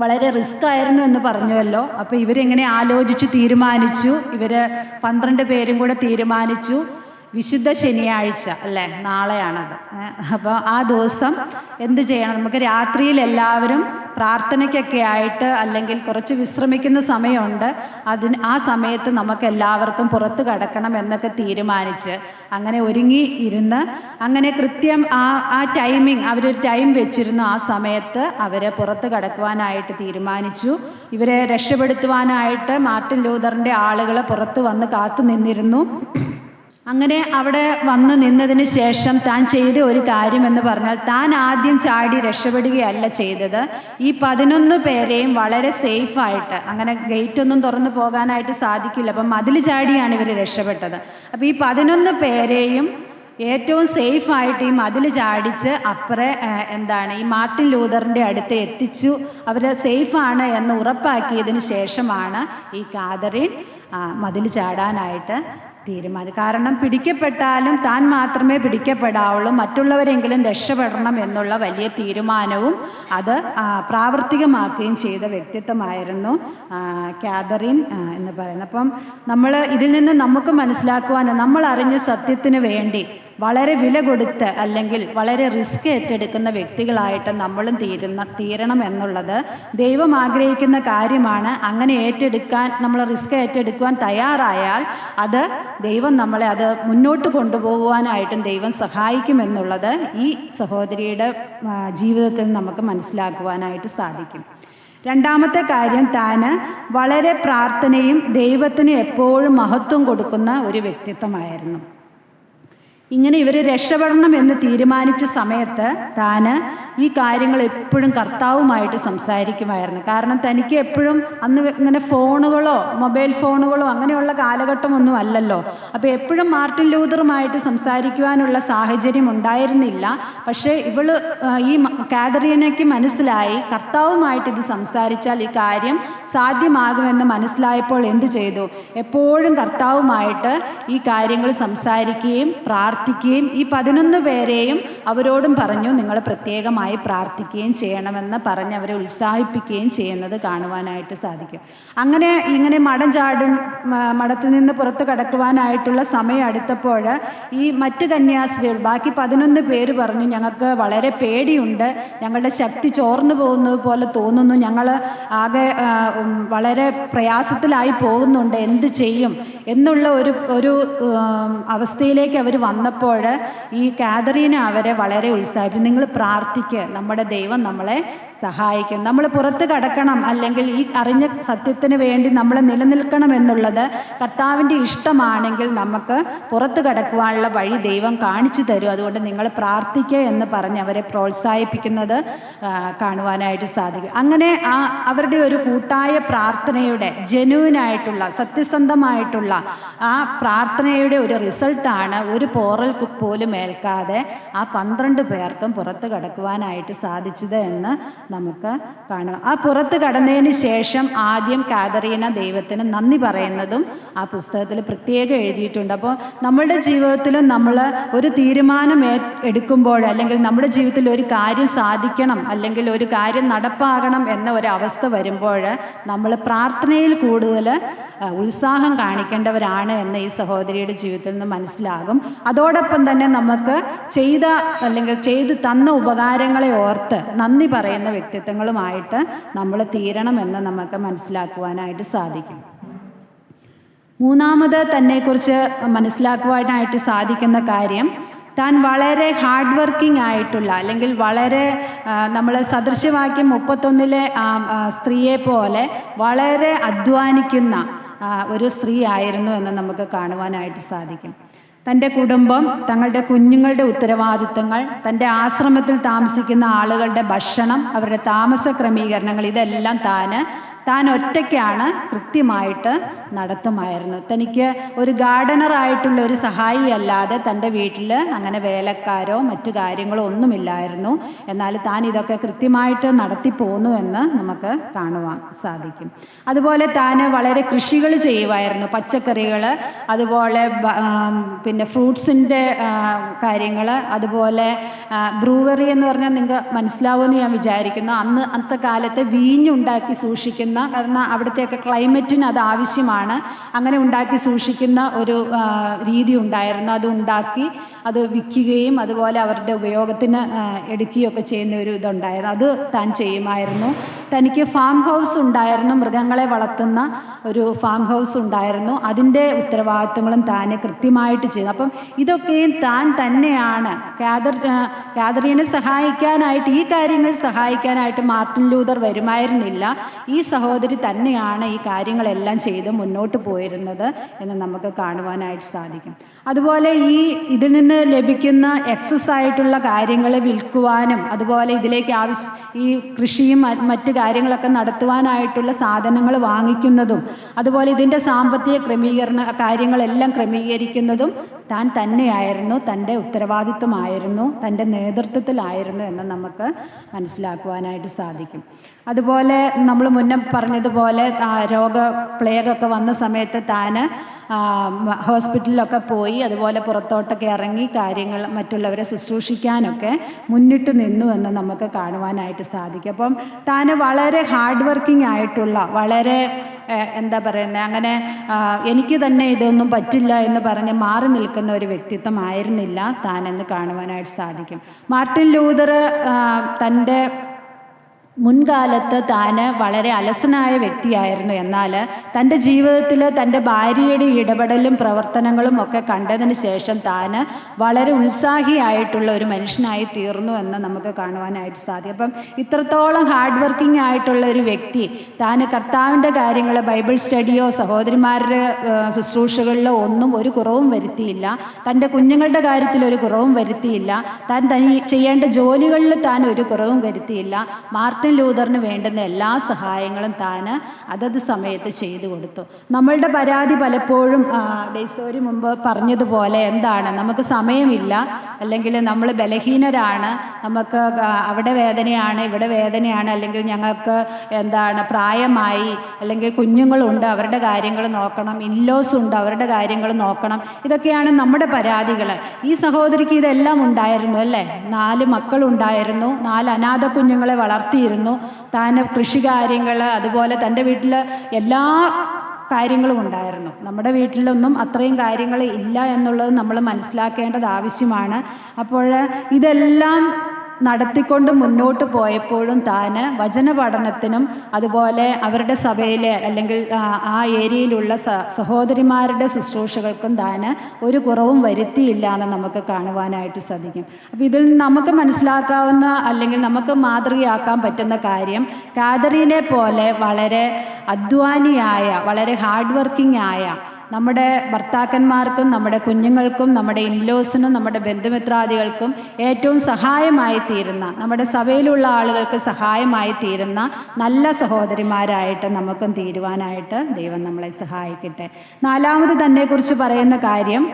വളരെ റിസ്ക് ആയിരുന്നു എന്ന് പറഞ്ഞുവല്ലോ. അപ്പോൾ ഇവരെങ്ങനെ ആലോചിച്ച് തീരുമാനിച്ചു? 12 പേരും കൂടെ തീരുമാനിച്ചു. വിശുദ്ധ ശനിയാഴ്ച അല്ലേ, നാളെയാണത്. അപ്പോൾ ആ ദിവസം എന്ത് ചെയ്യണം? നമുക്ക് രാത്രിയിൽ എല്ലാവരും പ്രാർത്ഥനയ്ക്കൊക്കെ ആയിട്ട് അല്ലെങ്കിൽ കുറച്ച് വിശ്രമിക്കുന്ന സമയമുണ്ട്. ആ സമയത്ത് നമുക്ക് എല്ലാവർക്കും പുറത്ത് കടക്കണം എന്നൊക്കെ തീരുമാനിച്ച് അങ്ങനെ ഒരുങ്ങി ഇരുന്ന് അങ്ങനെ കൃത്യം ആ ടൈമിങ് അവരൊരു ടൈം വെച്ചിരുന്നു. ആ സമയത്ത് അവർ പുറത്ത് കടക്കുവാനായിട്ട് തീരുമാനിച്ചു. ഇവരെ രക്ഷപ്പെടുത്തുവാനായിട്ട് മാർട്ടിൻ ലൂതറിൻ്റെ ആളുകൾ പുറത്ത് വന്ന് കാത്തു നിന്നിരുന്നു. അങ്ങനെ അവിടെ വന്ന് നിന്നതിന് ശേഷം താൻ ചെയ്ത ഒരു കാര്യം എന്ന് പറഞ്ഞാൽ, താൻ ആദ്യം ചാടി രക്ഷപ്പെടുകയല്ല ചെയ്തത്. ഈ 11 പേരെയും വളരെ സേഫായിട്ട്, അങ്ങനെ ഗേറ്റൊന്നും തുറന്നു പോകാനായിട്ട് സാധിക്കില്ല, അപ്പം മതിൽ ചാടിയാണ് ഇവർ രക്ഷപ്പെട്ടത്. അപ്പോൾ ഈ 11 പേരെയും ഏറ്റവും സേഫായിട്ട് ഈ മതിൽ ചാടിച്ച് ഈ മാർട്ടിൻ ലൂതറിൻ്റെ അടുത്ത് എത്തിച്ചു. അവർ സേഫാണ് എന്ന് ഉറപ്പാക്കിയതിന് ശേഷമാണ് ഈ കാതറിൻ മതിൽ ചാടാനായിട്ട് തീരുമാനം. കാരണം പിടിക്കപ്പെട്ടാലും താൻ മാത്രമേ പിടിക്കപ്പെടാവുള്ളൂ, മറ്റുള്ളവരെങ്കിലും രക്ഷപ്പെടണം എന്നുള്ള വലിയ തീരുമാനവും അത് പ്രാവർത്തികമാക്കുകയും ചെയ്ത വ്യക്തിത്വമായിരുന്നു കാതറിൻ എന്ന് പറയുന്നത്. അപ്പം നമ്മൾ ഇതിൽ നിന്ന് നമുക്ക് മനസ്സിലാക്കുവാൻ, നമ്മൾ അറിഞ്ഞ സത്യത്തിന് വേണ്ടി വളരെ വില കൊടുത്ത് അല്ലെങ്കിൽ വളരെ റിസ്ക് ഏറ്റെടുക്കുന്ന വ്യക്തികളായിട്ട് നമ്മളും തീരണം എന്നുള്ളത് ദൈവം ആഗ്രഹിക്കുന്ന കാര്യമാണ്. അങ്ങനെ നമ്മൾ റിസ്ക് ഏറ്റെടുക്കുവാൻ തയ്യാറായാൽ അത് ദൈവം നമ്മളെ അത് മുന്നോട്ട് കൊണ്ടുപോകുവാനായിട്ടും ദൈവം സഹായിക്കുമെന്നുള്ളത് ഈ സഹോദരിയുടെ ജീവിതത്തിൽ നമുക്ക് മനസ്സിലാക്കുവാനായിട്ട് സാധിക്കും. രണ്ടാമത്തെ കാര്യം, താന് വളരെ പ്രാർത്ഥനയും ദൈവത്തിന് എപ്പോഴും മഹത്വം കൊടുക്കുന്ന ഒരു വ്യക്തിത്വമായിരുന്നു. ഇങ്ങനെ ഇവർ രക്ഷപ്പെടണം എന്ന് തീരുമാനിച്ച സമയത്ത് താന് ഈ കാര്യങ്ങൾ എപ്പോഴും കർത്താവുമായിട്ട് സംസാരിക്കുമായിരുന്നു. കാരണം തനിക്ക് എപ്പോഴും അന്ന് ഇങ്ങനെ ഫോണുകളോ മൊബൈൽ ഫോണുകളോ അങ്ങനെയുള്ള കാലഘട്ടമൊന്നും അല്ലല്ലോ. അപ്പോൾ എപ്പോഴും മാർട്ടിൻ ലൂതറുമായിട്ട് സംസാരിക്കുവാനുള്ള സാഹചര്യം ഉണ്ടായിരുന്നില്ല. പക്ഷേ ഈ കാതറീനയ്ക്ക് മനസ്സിലായി കർത്താവുമായിട്ട് ഇത് സംസാരിച്ചാൽ ഈ കാര്യം സാധ്യമാകുമെന്ന് മനസ്സിലായപ്പോൾ എന്തു ചെയ്തു? എപ്പോഴും കർത്താവുമായിട്ട് ഈ കാര്യങ്ങൾ സംസാരിക്കുകയും പ്രാർത്ഥിക്കുകയും ഈ 11 പേരെയും അവരോടും പറഞ്ഞു നിങ്ങൾ പ്രത്യേകമായി പ്രാർത്ഥിക്കുകയും ചെയ്യണമെന്ന് പറഞ്ഞ് അവരെ ഉത്സാഹിപ്പിക്കുകയും ചെയ്യുന്നത് കാണുവാനായിട്ട് സാധിക്കും. ഇങ്ങനെ മഠത്തിൽ നിന്ന് പുറത്ത് കടക്കുവാനായിട്ടുള്ള സമയം അടുത്തപ്പോൾ ഈ മറ്റ് കന്യാസ്ത്രീകൾ ബാക്കി 11 പേര് പറഞ്ഞു, ഞങ്ങൾക്ക് വളരെ പേടിയുണ്ട്, ഞങ്ങളുടെ ശക്തി ചോർന്നു പോകുന്നത് പോലെ തോന്നുന്നു, ഞങ്ങൾ ആകെ വളരെ പ്രയാസത്തിലായി പോകുന്നുണ്ട്, എന്ത് ചെയ്യും എന്നുള്ള ഒരു അവസ്ഥയിലേക്ക് അവർ വന്നപ്പോൾ ഈ കാതറീന അവരെ വളരെ ഉത്സാഹിപ്പിച്ചു. നിങ്ങൾ പ്രാർത്ഥിക്കുക, നമ്മുടെ ദൈവം നമ്മളെ സഹായിക്കും, നമ്മൾ പുറത്ത് കടക്കണം, അല്ലെങ്കിൽ ഈ അറിഞ്ഞ സത്യത്തിന് വേണ്ടി നമ്മൾ നിലനിൽക്കണം എന്നുള്ളത് കർത്താവിൻ്റെ ഇഷ്ടമാണെങ്കിൽ നമുക്ക് പുറത്ത് കടക്കുവാനുള്ള വഴി ദൈവം കാണിച്ചു തരും, അതുകൊണ്ട് നിങ്ങൾ പ്രാർത്ഥിക്കുക എന്ന് പറഞ്ഞ് അവരെ പ്രോത്സാഹിപ്പിക്കുന്നത് കാണുവാനായിട്ട് സാധിക്കും. അങ്ങനെ അവരുടെ ഒരു കൂട്ടായ പ്രാർത്ഥനയുടെ ജെന്യുവിനായിട്ടുള്ള സത്യസന്ധമായിട്ടുള്ള ആ പ്രാർത്ഥനയുടെ ഒരു റിസൾട്ടാണ് ഒരു പോറൽ പോലും ഏൽക്കാതെ ആ 12 പേർക്കും പുറത്ത് കടക്കുവാനായിട്ട് സാധിച്ചത് എന്ന് നമുക്ക് കാണാം. ആ പുറത്ത് കടന്നതിന് ശേഷം ആദ്യം കാതറീന ദൈവത്തിന് നന്ദി പറയുന്നതും ആ പുസ്തകത്തിൽ പ്രത്യേകം എഴുതിയിട്ടുണ്ട്. അപ്പോൾ നമ്മളുടെ ജീവിതത്തിലും നമ്മൾ ഒരു തീരുമാനം എടുക്കുമ്പോൾ, അല്ലെങ്കിൽ നമ്മുടെ ജീവിതത്തിൽ ഒരു കാര്യം സാധിക്കണം അല്ലെങ്കിൽ ഒരു കാര്യം നടപ്പാകണം എന്ന ഒരവസ്ഥ വരുമ്പോൾ നമ്മൾ പ്രാർത്ഥനയിൽ കൂടുതൽ ഉത്സാഹം കാണിക്കേണ്ടവരാണ് എന്ന് ഈ സഹോദരിയുടെ ജീവിതത്തിൽ നിന്ന് മനസ്സിലാകും. അതോടൊപ്പം തന്നെ നമുക്ക് ചെയ്തു തന്ന ഉപകാരങ്ങളെ ഓർത്ത് നന്ദി പറയുന്ന വ്യക്തിത്വങ്ങളുമായിട്ട് നമ്മൾ തീരണമെന്ന് നമുക്ക് മനസ്സിലാക്കുവാനായിട്ട് സാധിക്കും. മൂന്നാമത് തന്നെക്കുറിച്ച് മനസ്സിലാക്കുവാനായിട്ട് സാധിക്കുന്ന കാര്യം, താൻ വളരെ ഹാർഡ് വർക്കിംഗ് ആയിട്ടുള്ള, അല്ലെങ്കിൽ വളരെ നമ്മൾ സദൃശവാക്യം 31 സ്ത്രീയെ പോലെ വളരെ അധ്വാനിക്കുന്ന ഒരു സ്ത്രീ ആയിരുന്നു എന്ന് നമുക്ക് കാണുവാനായിട്ട് സാധിക്കും. തൻ്റെ കുടുംബം, തങ്ങളുടെ കുഞ്ഞുങ്ങളുടെ ഉത്തരവാദിത്തങ്ങൾ, തൻ്റെ ആശ്രമത്തിൽ താമസിക്കുന്ന ആളുകളുടെ ഭക്ഷണം, അവരുടെ താമസ ക്രമീകരണങ്ങൾ, ഇതെല്ലാം താൻ ഒറ്റയ്ക്കാണ് കൃത്യമായിട്ട് നടത്തുമായിരുന്നു. തനിക്ക് ഒരു ഗാർഡനറായിട്ടുള്ള ഒരു സഹായി അല്ലാതെ തൻ്റെ വീട്ടിൽ അങ്ങനെ വേലക്കാരോ മറ്റു കാര്യങ്ങളോ ഒന്നുമില്ലായിരുന്നു. എന്നാൽ താൻ ഇതൊക്കെ കൃത്യമായിട്ട് നടത്തി പോന്നു എന്ന് നമുക്ക് കാണുവാൻ സാധിക്കും. അതുപോലെ താൻ വളരെ കൃഷികൾ ചെയ്യുമായിരുന്നു, പച്ചക്കറികൾ, അതുപോലെ പിന്നെ ഫ്രൂട്ട്സിൻ്റെ കാര്യങ്ങൾ, അതുപോലെ ബ്രൂവറി എന്ന് പറഞ്ഞാൽ നിങ്ങൾക്ക് മനസ്സിലാവുമെന്ന് ഞാൻ വിചാരിക്കുന്നു. അന്നത്തെ കാലത്ത് വീഞ്ഞുണ്ടാക്കി സൂക്ഷിക്കുന്ന, കാരണം അവിടുത്തെയൊക്കെ ക്ലൈമറ്റിന് അത് ആവശ്യമാണ്, അങ്ങനെ ഉണ്ടാക്കി സൂക്ഷിക്കുന്ന ഒരു രീതി ഉണ്ടായിരുന്നു. അത് ഉണ്ടാക്കി അത് വിൽക്കുകയും അതുപോലെ അവരുടെ ഉപയോഗത്തിന് എടുക്കുകയൊക്കെ ചെയ്യുന്ന ഒരു ഇതുണ്ടായിരുന്നു. അത് താൻ ചെയ്യുമായിരുന്നു. തനിക്ക് ഫാം ഹൗസ് ഉണ്ടായിരുന്നു, മൃഗങ്ങളെ വളർത്തുന്ന ഒരു ഫാം ഹൗസ് ഉണ്ടായിരുന്നു. അതിൻ്റെ ഉത്തരവാദിത്തങ്ങളും താൻ കൃത്യമായിട്ട് ചെയ്തു. അപ്പം ഇതൊക്കെയും താൻ തന്നെയാണ്. കാതറീനെ സഹായിക്കാനായിട്ട്, ഈ കാര്യങ്ങൾ സഹായിക്കാനായിട്ട് മാർട്ടിൻ ലൂതർ വരുമായിരുന്നില്ല. ഈ സഹോദരി തന്നെയാണ് ഈ കാര്യങ്ങളെല്ലാം ചെയ്ത് മുന്നോട്ട് പോയിരുന്നത് എന്ന് നമുക്ക് കാണുവാനായിട്ട് സാധിക്കും. അതുപോലെ ഇതിൽ നിന്ന് ലഭിക്കുന്ന എക്സസ് ആയിട്ടുള്ള കാര്യങ്ങൾ വിൽക്കുവാനും, അതുപോലെ ഇതിലേക്ക് ഈ കൃഷിയും മറ്റ് കാര്യങ്ങളൊക്കെ നടത്തുവാനായിട്ടുള്ള സാധനങ്ങൾ വാങ്ങിക്കുന്നതും, അതുപോലെ ഇതിൻ്റെ സാമ്പത്തിക കാര്യങ്ങളെല്ലാം ക്രമീകരിക്കുന്നതും താൻ തന്നെയായിരുന്നു, തൻ്റെ ഉത്തരവാദിത്വമായിരുന്നു, തൻ്റെ നേതൃത്വത്തിലായിരുന്നു എന്ന് നമുക്ക് മനസ്സിലാക്കുവാനായിട്ട് സാധിക്കും. അതുപോലെ നമ്മൾ മുന്നേ പറഞ്ഞതുപോലെ പ്ലേഗൊക്കെ വന്ന സമയത്ത് താൻ ഹോസ്പിറ്റലിലൊക്കെ പോയി, അതുപോലെ പുറത്തോട്ടൊക്കെ ഇറങ്ങി കാര്യങ്ങൾ മറ്റുള്ളവരെ ശുശ്രൂഷിക്കാനൊക്കെ മുന്നിട്ട് നിന്നു എന്ന് നമുക്ക് കാണുവാനായിട്ട് സാധിക്കും. അപ്പം താൻ വളരെ ഹാർഡ് വർക്കിംഗ് ആയിട്ടുള്ള, വളരെ എന്താ പറയുന്നത്, അങ്ങനെ എനിക്ക് തന്നെ ഇതൊന്നും പറ്റില്ല എന്ന് പറഞ്ഞ് മാറി നിൽക്കുന്ന ഒരു വ്യക്തിത്വമായിരുന്നില്ല താനെന്ന് കാണുവാനായിട്ട് സാധിക്കും. മാർട്ടിൻ ലൂതർ തൻ്റെ മുൻകാലത്ത് താൻ വളരെ അലസനായ വ്യക്തിയായിരുന്നു. എന്നാൽ തൻ്റെ ജീവിതത്തിൽ തൻ്റെ ഭാര്യയുടെ ഇടപെടലും പ്രവർത്തനങ്ങളും ഒക്കെ കണ്ടതിന് ശേഷം താൻ വളരെ ഉത്സാഹിയായിട്ടുള്ള ഒരു മനുഷ്യനായി തീർന്നു എന്ന് നമുക്ക് കാണുവാനായിട്ട് സാധിക്കും. അപ്പം ഇത്രത്തോളം ഹാർഡ് വർക്കിംഗ് ആയിട്ടുള്ള ഒരു വ്യക്തി താൻ കർത്താവിൻ്റെ കാര്യങ്ങൾ, ബൈബിൾ സ്റ്റഡിയോ സഹോദരിമാരുടെ ശുശ്രൂഷകളിലോ ഒന്നും ഒരു കുറവും വരുത്തിയില്ല. തൻ്റെ കുഞ്ഞുങ്ങളുടെ കാര്യത്തിൽ ഒരു കുറവും വരുത്തിയില്ല. താൻ ചെയ്യേണ്ട ജോലികളിൽ താൻ ഒരു കുറവും വരുത്തിയില്ല. മാർട്ടിൻ ലൂതറിന് വേണ്ടുന്ന എല്ലാ സഹായങ്ങളും താൻ അതത് സമയത്ത് ചെയ്തു കൊടുത്തു. നമ്മളുടെ പരാതി പലപ്പോഴും ഡേയ്സോരി മുമ്പ് പറഞ്ഞതുപോലെ എന്താണ്, നമുക്ക് സമയമില്ല, അല്ലെങ്കിൽ നമ്മൾ ബലഹീനരാണ്, നമുക്ക് അവിടെ വേദനയാണ്, ഇവിടെ വേദനയാണ്, അല്ലെങ്കിൽ ഞങ്ങൾക്ക് എന്താണ് പ്രായമായി, അല്ലെങ്കിൽ കുഞ്ഞുങ്ങളുണ്ട് അവരുടെ കാര്യങ്ങൾ നോക്കണം, ഇൻലോസ് ഉണ്ട് അവരുടെ കാര്യങ്ങൾ നോക്കണം, ഇതൊക്കെയാണ് നമ്മുടെ പരാതികൾ. ഈ സഹോദരിക്ക് ഇതെല്ലാം ഉണ്ടായിരുന്നു അല്ലേ. 4 മക്കളുണ്ടായിരുന്നു, 4 അനാഥ കുഞ്ഞുങ്ങളെ വളർത്തിയിരുന്നു. താൻ കൃഷി കാര്യങ്ങൾ, അതുപോലെ തൻ്റെ വീട്ടിൽ എല്ലാ കാര്യങ്ങളും ഉണ്ടായിരുന്നു. നമ്മുടെ വീട്ടിലൊന്നും അത്രയും കാര്യങ്ങൾ ഇല്ല എന്നുള്ളത് നമ്മൾ മനസ്സിലാക്കേണ്ടത് ആവശ്യമാണ്. അപ്പോൾ ഇതെല്ലാം നടത്തിക്കൊണ്ട് മുന്നോട്ട് പോയപ്പോഴും താൻ വചന പഠനത്തിനും അതുപോലെ അവരുടെ സഭയിലെ അല്ലെങ്കിൽ ആ ഏരിയയിലുള്ള സഹോദരിമാരുടെ ശുശ്രൂഷകൾക്കും താൻ ഒരു കുറവും വരുത്തിയില്ല എന്ന് നമുക്ക് കാണുവാനായിട്ട് സാധിക്കും. അപ്പോൾ ഇതിൽ നമുക്ക് മനസ്സിലാക്കാവുന്ന അല്ലെങ്കിൽ നമുക്ക് മാതൃകയാക്കാൻ പറ്റുന്ന കാര്യം, കാതറീനെ പോലെ വളരെ അധ്വാനിയായ, വളരെ ഹാർഡ് വർക്കിംഗ് ആയ നമ്മുടെ ഭർത്താക്കന്മാർക്കും നമ്മുടെ കുഞ്ഞുങ്ങൾക്കും നമ്മുടെ ഇൻലോസിനും നമ്മുടെ ബന്ധുമിത്രാദികൾക്കും ഏറ്റവും സഹായമായി തീരുന്ന, നമ്മുടെ സഭയിലുള്ള ആളുകൾക്ക് സഹായമായി തീരുന്ന നല്ല സഹോദരിമാരായിട്ട് നമുക്കും തീരുവാനായിട്ട് ദൈവം നമ്മളെ സഹായിക്കട്ടെ. 4ാമത് തന്നെക്കുറിച്ച് പറയുന്ന കാര്യം,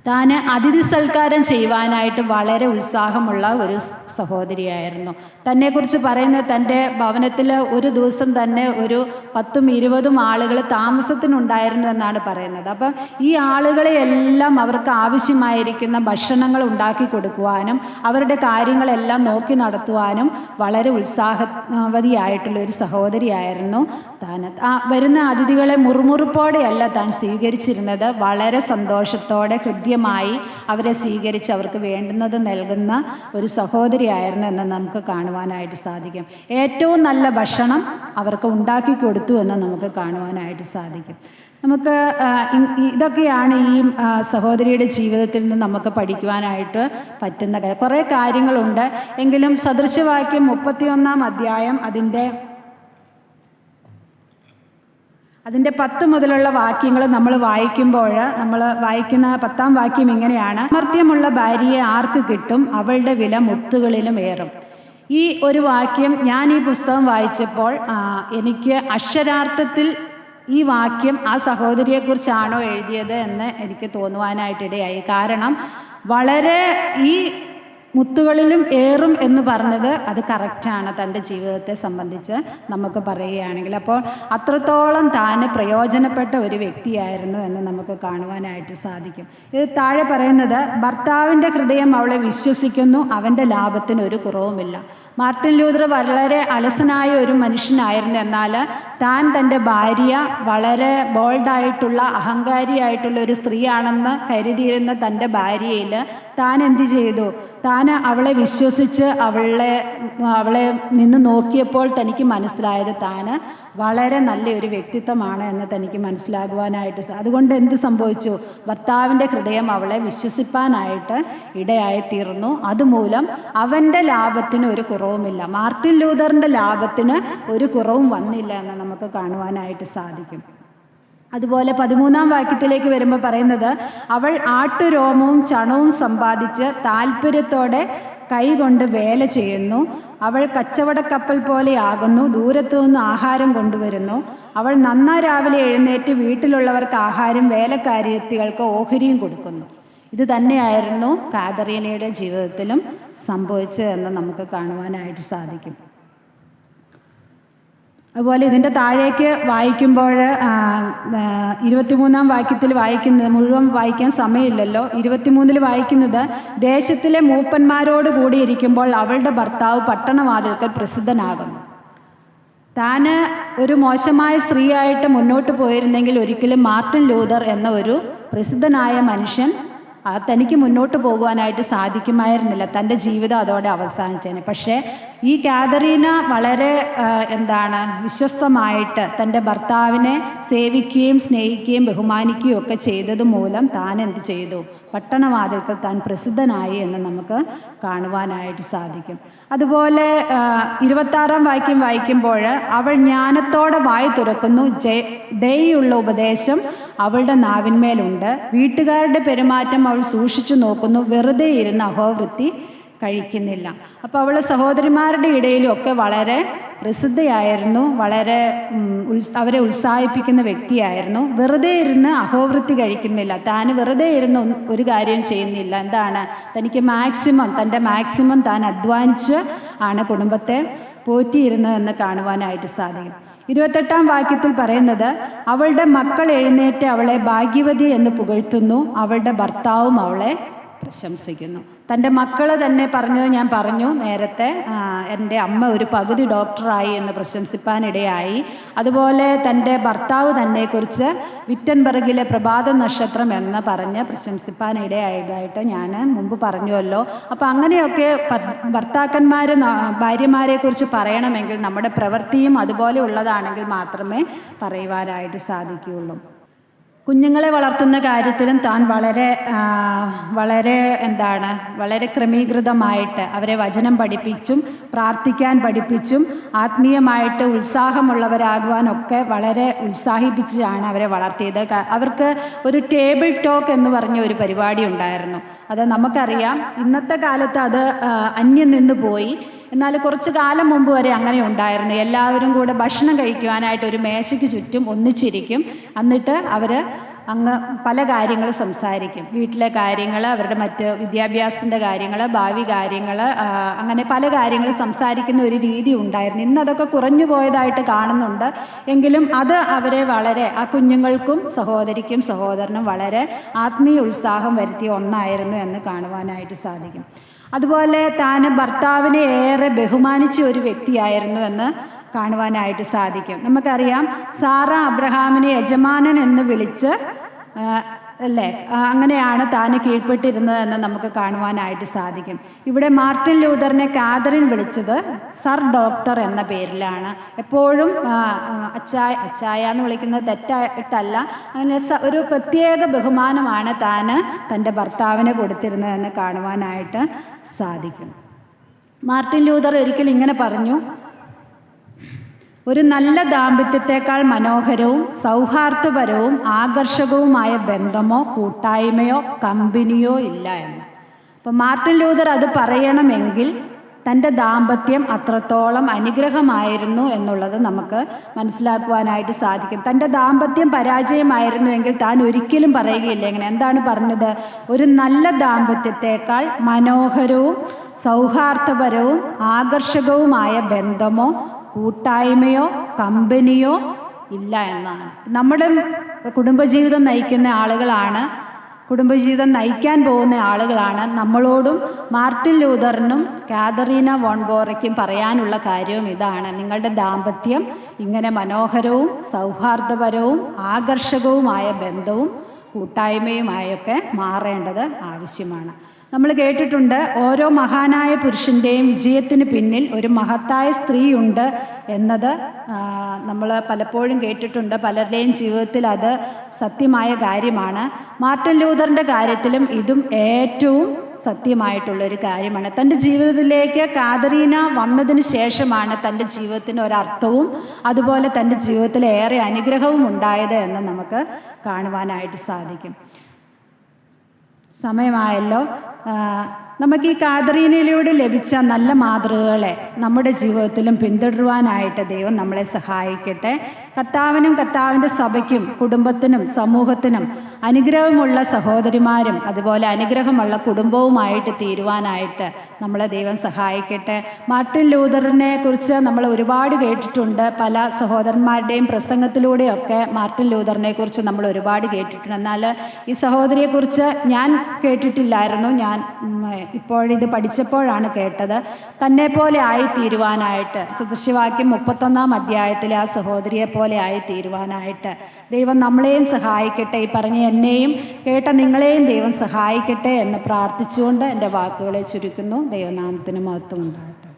താൻ അതിഥി സൽക്കാരം ചെയ്യുവാനായിട്ട് വളരെ ഉത്സാഹമുള്ള ഒരു സഹോദരിയായിരുന്നു. തന്നെക്കുറിച്ച് പറയുന്നത്, തൻ്റെ ഭവനത്തിൽ ഒരു ദിവസം തന്നെ ഒരു 10-20 ആളുകൾ താമസത്തിനുണ്ടായിരുന്നു എന്നാണ് പറയുന്നത്. അപ്പം ഈ ആളുകളെ എല്ലാം അവർക്ക് ആവശ്യമായിരിക്കുന്ന ഭക്ഷണങ്ങൾ ഉണ്ടാക്കി കൊടുക്കുവാനും അവരുടെ കാര്യങ്ങളെല്ലാം നോക്കി നടത്തുവാനും വളരെ ഉത്സാഹവതിയായിട്ടുള്ള ഒരു സഹോദരിയായിരുന്നു താൻ. വരുന്ന അതിഥികളെ മുറുമുറുപ്പോടെയല്ല താൻ സ്വീകരിച്ചിരുന്നത്, വളരെ സന്തോഷത്തോടെ ഹൃദ്യമായി അവരെ സ്വീകരിച്ച് അവർക്ക് വേണ്ടുന്നത് നൽകുന്ന ഒരു സഹോദരിയായിരുന്നു എന്ന് നമുക്ക് കാണുവാനായിട്ട് സാധിക്കും. ഏറ്റവും നല്ല ഭക്ഷണം അവർക്ക് ഉണ്ടാക്കി കൊടുത്തു എന്ന് നമുക്ക് കാണുവാനായിട്ട് സാധിക്കും. നമുക്ക് ഇതൊക്കെയാണ് ഈ സഹോദരിയുടെ ജീവിതത്തിൽ നിന്ന് നമുക്ക് പഠിക്കുവാനായിട്ട് പറ്റുന്ന കുറേ കാര്യങ്ങളുണ്ട്. എങ്കിലും സദൃശവാക്യം 31-ാം അധ്യായം അതിൻ്റെ 10 മുതലുള്ള വാക്യങ്ങൾ നമ്മൾ വായിക്കുമ്പോൾ, നമ്മൾ വായിക്കുന്ന 10-ാം വാക്യം ഇങ്ങനെയാണ്: സാമർത്ഥ്യമുള്ള ഭാര്യയെ ആർക്ക് കിട്ടും, അവളുടെ വില മുത്തുകളിലും ഏറും. ഈ ഒരു വാക്യം ഞാൻ ഈ പുസ്തകം വായിച്ചപ്പോൾ എനിക്ക് അക്ഷരാർത്ഥത്തിൽ ഈ വാക്യം ആ സഹോദരിയെക്കുറിച്ചാണോ എഴുതിയത് എന്ന് എനിക്ക് തോന്നുവാനായിട്ടിടയായി. കാരണം വളരെ ഈ മുത്തുകളിലും ഏറും എന്ന് പറഞ്ഞത് അത് കറക്റ്റാണ് തൻ്റെ ജീവിതത്തെ സംബന്ധിച്ച് നമുക്ക് പറയുകയാണെങ്കിൽ. അപ്പോൾ അത്രത്തോളം താൻ പ്രയോജനപ്പെട്ട ഒരു വ്യക്തിയായിരുന്നു എന്ന് നമുക്ക് കാണുവാനായിട്ട് സാധിക്കും. ഇത് താഴെ പറയുന്നത്, ഭർത്താവിൻ്റെ ഹൃദയം അവളെ വിശ്വസിക്കുന്നു, അവൻ്റെ ലാഭത്തിന് ഒരു കുറവുമില്ല. മാർട്ടിൻ ലൂതർ വളരെ അലസനായ ഒരു മനുഷ്യനായിരുന്നു. എന്നാൽ താൻ തൻ്റെ ഭാര്യ വളരെ ബോൾഡായിട്ടുള്ള അഹങ്കാരിയായിട്ടുള്ള ഒരു സ്ത്രീയാണെന്ന് കരുതിയിരുന്ന തൻ്റെ ഭാര്യയിൽ താൻ എന്ത് ചെയ്തു? താൻ അവളെ വിശ്വസിച്ച് അവളെ നിന്ന് നോക്കിയപ്പോൾ തനിക്ക് മനസ്സിലായത് താൻ വളരെ നല്ലൊരു വ്യക്തിത്വമാണ് എന്ന് തനിക്ക് മനസ്സിലാകുവാനായിട്ട്. അതുകൊണ്ട് എന്ത് സംഭവിച്ചു? ഭർത്താവിൻ്റെ ഹൃദയം അവളെ വിശ്വസിപ്പാനായിട്ട് ഇടയായിത്തീർന്നു. അതുമൂലം അവൻ്റെ ലാഭത്തിന് ഒരു കുറവുമില്ല. മാർട്ടിൻ ലൂതറിൻ്റെ ലാഭത്തിന് ഒരു കുറവും വന്നില്ല എന്ന് നമുക്ക് കാണുവാനായിട്ട് സാധിക്കും. അതുപോലെ 13-ാം വാക്യത്തിലേക്ക് വരുമ്പോൾ പറയുന്നത്, അവൾ ആട്ടുരോമവും ചണവും സമ്പാദിച്ച് താല്പര്യത്തോടെ കൈകൊണ്ട് വേല ചെയ്യുന്നു. അവൾ കച്ചവടക്കപ്പൽ പോലെയാകുന്നു, ദൂരത്തു നിന്ന് ആഹാരം കൊണ്ടുവരുന്നു. അവൾ നന്നായി രാവിലെ എഴുന്നേറ്റ് വീട്ടിലുള്ളവർക്ക് ആഹാരം, വേലക്കാരികൾക്ക് ഓഹരിയും കൊടുക്കുന്നു. ഇത് തന്നെയായിരുന്നു കാതറീനയുടെ ജീവിതത്തിലും സംഭവിച്ചതെന്ന് നമുക്ക് കാണുവാനായിട്ട് സാധിക്കും. അതുപോലെ ഇതിൻ്റെ താഴേക്ക് വായിക്കുമ്പോൾ 23-ാം വാക്യത്തിൽ വായിക്കുന്നത്, മുഴുവൻ വായിക്കാൻ സമയമില്ലല്ലോ, 23-ൽ വായിക്കുന്നത്, ദേശത്തിലെ മൂപ്പന്മാരോട് കൂടിയിരിക്കുമ്പോൾ അവളുടെ ഭർത്താവ് പട്ടണവാതിൽക്കൽ പ്രസിദ്ധനാകുന്നു. താൻ ഒരു മോശമായ സ്ത്രീയായിട്ട് മുന്നോട്ട് പോയിരുന്നെങ്കിൽ ഒരിക്കലും മാർട്ടിൻ ലൂതർ എന്ന ഒരു പ്രസിദ്ധനായ മനുഷ്യൻ തനിക്ക് മുന്നോട്ട് പോകുവാനായിട്ട് സാധിക്കുമായിരുന്നില്ല. തൻ്റെ ജീവിതം അതോടെ അവസാനിച്ചേനെ. പക്ഷേ ഈ കാതറീന വളരെ വിശ്വസ്തമായിട്ട് തൻ്റെ ഭർത്താവിനെ സേവിക്കുകയും സ്നേഹിക്കുകയും ബഹുമാനിക്കുകയും ഒക്കെ ചെയ്തത് മൂലം താൻ എന്ത് ചെയ്തു? പട്ടണവാതിൽക്കൽ താൻ പ്രസിദ്ധനായി എന്ന് നമുക്ക് കാണുവാനായിട്ട് സാധിക്കും. അതുപോലെ 26-ാം വാക്യം വായിക്കുമ്പോൾ, അവൾ ജ്ഞാനത്തോടെ വായി തുറക്കുന്നു, ദയുള്ള ഉപദേശം അവളുടെ നാവിന്മേലുണ്ട്, വീട്ടുകാരുടെ പെരുമാറ്റം അവൾ സൂക്ഷിച്ചു നോക്കുന്നു, വെറുതെ ഇരുന്ന് അഹോവൃത്തി കഴിക്കുന്നില്ല. അപ്പോൾ അവൾ സഹോദരിമാരുടെ ഇടയിലും ഒക്കെ വളരെ പ്രസിദ്ധയായിരുന്നു, വളരെ അവരെ ഉത്സാഹിപ്പിക്കുന്ന വ്യക്തിയായിരുന്നു. വെറുതെ ഇരുന്ന് അഹോവൃത്തി കഴിക്കുന്നില്ല, താൻ വെറുതെ ഇരുന്ന് ഒരു കാര്യം ചെയ്യുന്നില്ല. തനിക്ക് തൻ്റെ മാക്സിമം താൻ അധ്വാനിച്ച് ആണ് കുടുംബത്തെ പോറ്റിയിരുന്നതെന്ന് കാണുവാനായിട്ട് സാധിക്കും. 28-ാം വാക്യത്തിൽ പറയുന്നത്, അവളുടെ മക്കൾ എഴുന്നേറ്റ് അവളെ ഭാഗ്യവതി എന്ന് പുകഴ്ത്തുന്നു, അവളുടെ ഭർത്താവും അവളെ പ്രശംസിക്കുന്നു. തൻ്റെ മക്കൾ തന്നെ പറഞ്ഞത് ഞാൻ പറഞ്ഞു നേരത്തെ, എൻ്റെ അമ്മ ഒരു പകുതി ഡോക്ടറായി എന്ന് പ്രശംസിപ്പാനിടയായി. അതുപോലെ തൻ്റെ ഭർത്താവ് തന്നെക്കുറിച്ച് വിറ്റൻബർഗിലെ പ്രഭാത നക്ഷത്രം എന്ന് പറഞ്ഞ് പ്രശംസിപ്പാനിടയായതായിട്ട് ഞാൻ മുമ്പ് പറഞ്ഞുവല്ലോ. അപ്പോൾ അങ്ങനെയൊക്കെ ഭർത്താക്കന്മാർ ഭാര്യമാരെക്കുറിച്ച് പറയണമെങ്കിൽ നമ്മുടെ പ്രവൃത്തിയും അതുപോലെ ഉള്ളതാണെങ്കിൽ മാത്രമേ പറയുവാനായിട്ട് സാധിക്കുകയുള്ളൂ. കുഞ്ഞുങ്ങളെ വളർത്തുന്ന കാര്യത്തിലും താൻ വളരെ ക്രമീകൃതമായിട്ട് അവരെ വചനം പഠിപ്പിച്ചും പ്രാർത്ഥിക്കാൻ പഠിപ്പിച്ചും ആത്മീയമായിട്ട് ഉത്സാഹമുള്ളവരാകുവാനൊക്കെ വളരെ ഉത്സാഹിപ്പിച്ചാണ് അവരെ വളർത്തിയത്. അവർക്ക് ഒരു ടേബിൾ ടോക്ക് എന്ന് പറഞ്ഞ ഒരു പരിപാടി ഉണ്ടായിരുന്നു. അത് നമുക്കറിയാം, ഇന്നത്തെ കാലത്ത് അത് അന്യം നിന്ന് പോയി. എന്നാൽ കുറച്ച് കാലം മുമ്പ് വരെ അങ്ങനെ ഉണ്ടായിരുന്നു. എല്ലാവരും കൂടെ ഭക്ഷണം കഴിക്കുവാനായിട്ട് ഒരു മേശയ്ക്ക് ചുറ്റും ഒന്നിച്ചിരിക്കും. എന്നിട്ട് അവർ അങ്ങ് പല കാര്യങ്ങൾ സംസാരിക്കും. വീട്ടിലെ കാര്യങ്ങൾ, അവരുടെ മറ്റ് വിദ്യാഭ്യാസത്തിൻ്റെ കാര്യങ്ങൾ, ഭാവി കാര്യങ്ങൾ, അങ്ങനെ പല കാര്യങ്ങൾ സംസാരിക്കുന്ന ഒരു രീതി ഉണ്ടായിരുന്നു. ഇന്നതൊക്കെ കുറഞ്ഞു പോയതായിട്ട് കാണുന്നുണ്ട്. എങ്കിലും അത് അവരെ വളരെ, ആ കുഞ്ഞുങ്ങൾക്കും സഹോദരിക്കും സഹോദരനും വളരെ ആത്മീയ ഉത്സാഹം വരുത്തിയ ഒന്നായിരുന്നു എന്ന് കാണുവാനായിട്ട് സാധിക്കും. അതുപോലെ താൻ ഭർത്താവിനെ ഏറെ ബഹുമാനിച്ച ഒരു വ്യക്തിയായിരുന്നു എന്ന് കാണുവാനായിട്ട് സാധിക്കും. നമുക്കറിയാം, സാറ അബ്രഹാമിനെ യജമാനൻ എന്ന് വിളിച്ച് അങ്ങനെയാണ് താൻ കീഴ്പ്പെട്ടിരുന്നതെന്ന് നമുക്ക് കാണുവാനായിട്ട് സാധിക്കും. ഇവിടെ മാർട്ടിൻ ലൂതറിനെ കാതറിൻ വിളിച്ചത് സർ ഡോക്ടർ എന്ന പേരിലാണ്. എപ്പോഴും അച്ചായ എന്ന് വിളിക്കുന്നത് തെറ്റായിട്ടല്ല, അങ്ങനെ ഒരു പ്രത്യേക ബഹുമാനമാണ് താൻ തൻ്റെ ഭർത്താവിനെ കൊടുത്തിരുന്നതെന്ന് കാണുവാനായിട്ട് സാധിക്കും. മാർട്ടിൻ ലൂതർ ഒരിക്കൽ ഇങ്ങനെ പറഞ്ഞു, ഒരു നല്ല ദാമ്പത്യത്തെക്കാൾ മനോഹരവും സൗഹാർദ്ദപരവും ആകർഷകവുമായ ബന്ധമോ കൂട്ടായ്മയോ കമ്പനിയോ ഇല്ല എന്ന്. അപ്പോൾ മാർട്ടിൻ ലൂതർ അത് പറയണമെങ്കിൽ തൻ്റെ ദാമ്പത്യം അത്രത്തോളം അനുഗ്രഹമായിരുന്നു എന്നുള്ളത് നമുക്ക് മനസ്സിലാക്കുവാനായിട്ട് സാധിക്കും. തൻ്റെ ദാമ്പത്യം പരാജയമായിരുന്നുവെങ്കിൽ താൻ ഒരിക്കലും പറയുകയില്ല. എന്താണ് പറഞ്ഞത്? ഒരു നല്ല ദാമ്പത്യത്തെക്കാൾ മനോഹരവും സൗഹാർദ്ദപരവും ആകർഷകവുമായ ബന്ധമോ കൂട്ടായ്മയോ കമ്പനിയോ ഇല്ല എന്നാണ്. നമ്മുടെ കുടുംബജീവിതം നയിക്കുന്ന ആളുകളാണ്, കുടുംബജീവിതം നയിക്കാൻ പോകുന്ന ആളുകളാണ് നമ്മളോടും മാർട്ടിൻ ലൂതറിനും കാതറീന വോൺ ബോറയ്ക്കും പറയാനുള്ള കാര്യവും ഇതാണ്: നിങ്ങളുടെ ദാമ്പത്യം ഇങ്ങനെ മനോഹരവും സൗഹാർദ്ദപരവും ആകർഷകവുമായ ബന്ധവും കൂട്ടായ്മയുമായൊക്കെ മാറേണ്ടത് ആവശ്യമാണ്. നമ്മൾ കേട്ടിട്ടുണ്ട്, ഓരോ മഹാനായ പുരുഷൻ്റെയും വിജയത്തിന് പിന്നിൽ ഒരു മഹത്തായ സ്ത്രീയുണ്ട് എന്നത് നമ്മൾ പലപ്പോഴും കേട്ടിട്ടുണ്ട്. പലരുടെയും ജീവിതത്തിൽ അത് സത്യമായ കാര്യമാണ്. മാർട്ടിൻ ലൂതറിൻ്റെ കാര്യത്തിലും ഇതും ഏറ്റവും സത്യമായിട്ടുള്ളൊരു കാര്യമാണ്. തൻ്റെ ജീവിതത്തിലേക്ക് കാതറീന വന്നതിന് ശേഷമാണ് തൻ്റെ ജീവിതത്തിന് ഒരർത്ഥവും അതുപോലെ തൻ്റെ ജീവിതത്തിൽ ഏറെ അനുഗ്രഹവും ഉണ്ടായത് എന്ന് നമുക്ക് കാണുവാനായിട്ട് സാധിക്കും. സമയമായല്ലോ. നമുക്ക് ഈ കാതറീനയിലൂടെ ലഭിച്ച നല്ല മാതൃകകളെ നമ്മുടെ ജീവിതത്തിലും പിന്തുടരുവാനായിട്ട് ദൈവം നമ്മളെ സഹായിക്കട്ടെ. കർത്താവിനും കർത്താവിൻ്റെ സഭയ്ക്കും കുടുംബത്തിനും സമൂഹത്തിനും അനുഗ്രഹമുള്ള സഹോദരിമാരും അതുപോലെ അനുഗ്രഹമുള്ള കുടുംബവുമായിട്ട് തീരുവാനായിട്ട് നമ്മളെ ദൈവം സഹായിക്കട്ടെ. മാർട്ടിൻ ലൂതറിനെ കുറിച്ച് നമ്മൾ ഒരുപാട് കേട്ടിട്ടുണ്ട്. പല സഹോദരന്മാരുടെയും പ്രസംഗത്തിലൂടെയൊക്കെ മാർട്ടിൻ ലൂതറിനെ കുറിച്ച് നമ്മൾ ഒരുപാട് കേട്ടിട്ടുണ്ട്. എന്നാൽ ഈ സഹോദരിയെക്കുറിച്ച് ഞാൻ കേട്ടിട്ടില്ലായിരുന്നു. ഞാൻ ഇപ്പോഴിത് പഠിച്ചപ്പോഴാണ് കേട്ടത്. തന്നെ പോലെ ആയി തീരുവാനായിട്ട് സദൃശവാക്യം 31 അധ്യായത്തിലെ ആ സഹോദരിയെ പോലെ ആയി തീരുവാനായിട്ട് ദൈവം നമ്മളെയും സഹായിക്കട്ടെ. ഈ പറഞ്ഞ എന്നെയും കേട്ട നിങ്ങളെയും ദൈവം സഹായിക്കട്ടെ എന്ന് പ്രാർത്ഥിച്ചുകൊണ്ട് എൻ്റെ വാക്കുകളെ ചുരുക്കുന്നു. ദൈവനാമത്തിന് മഹത്വം ഉണ്ടാകട്ടെ.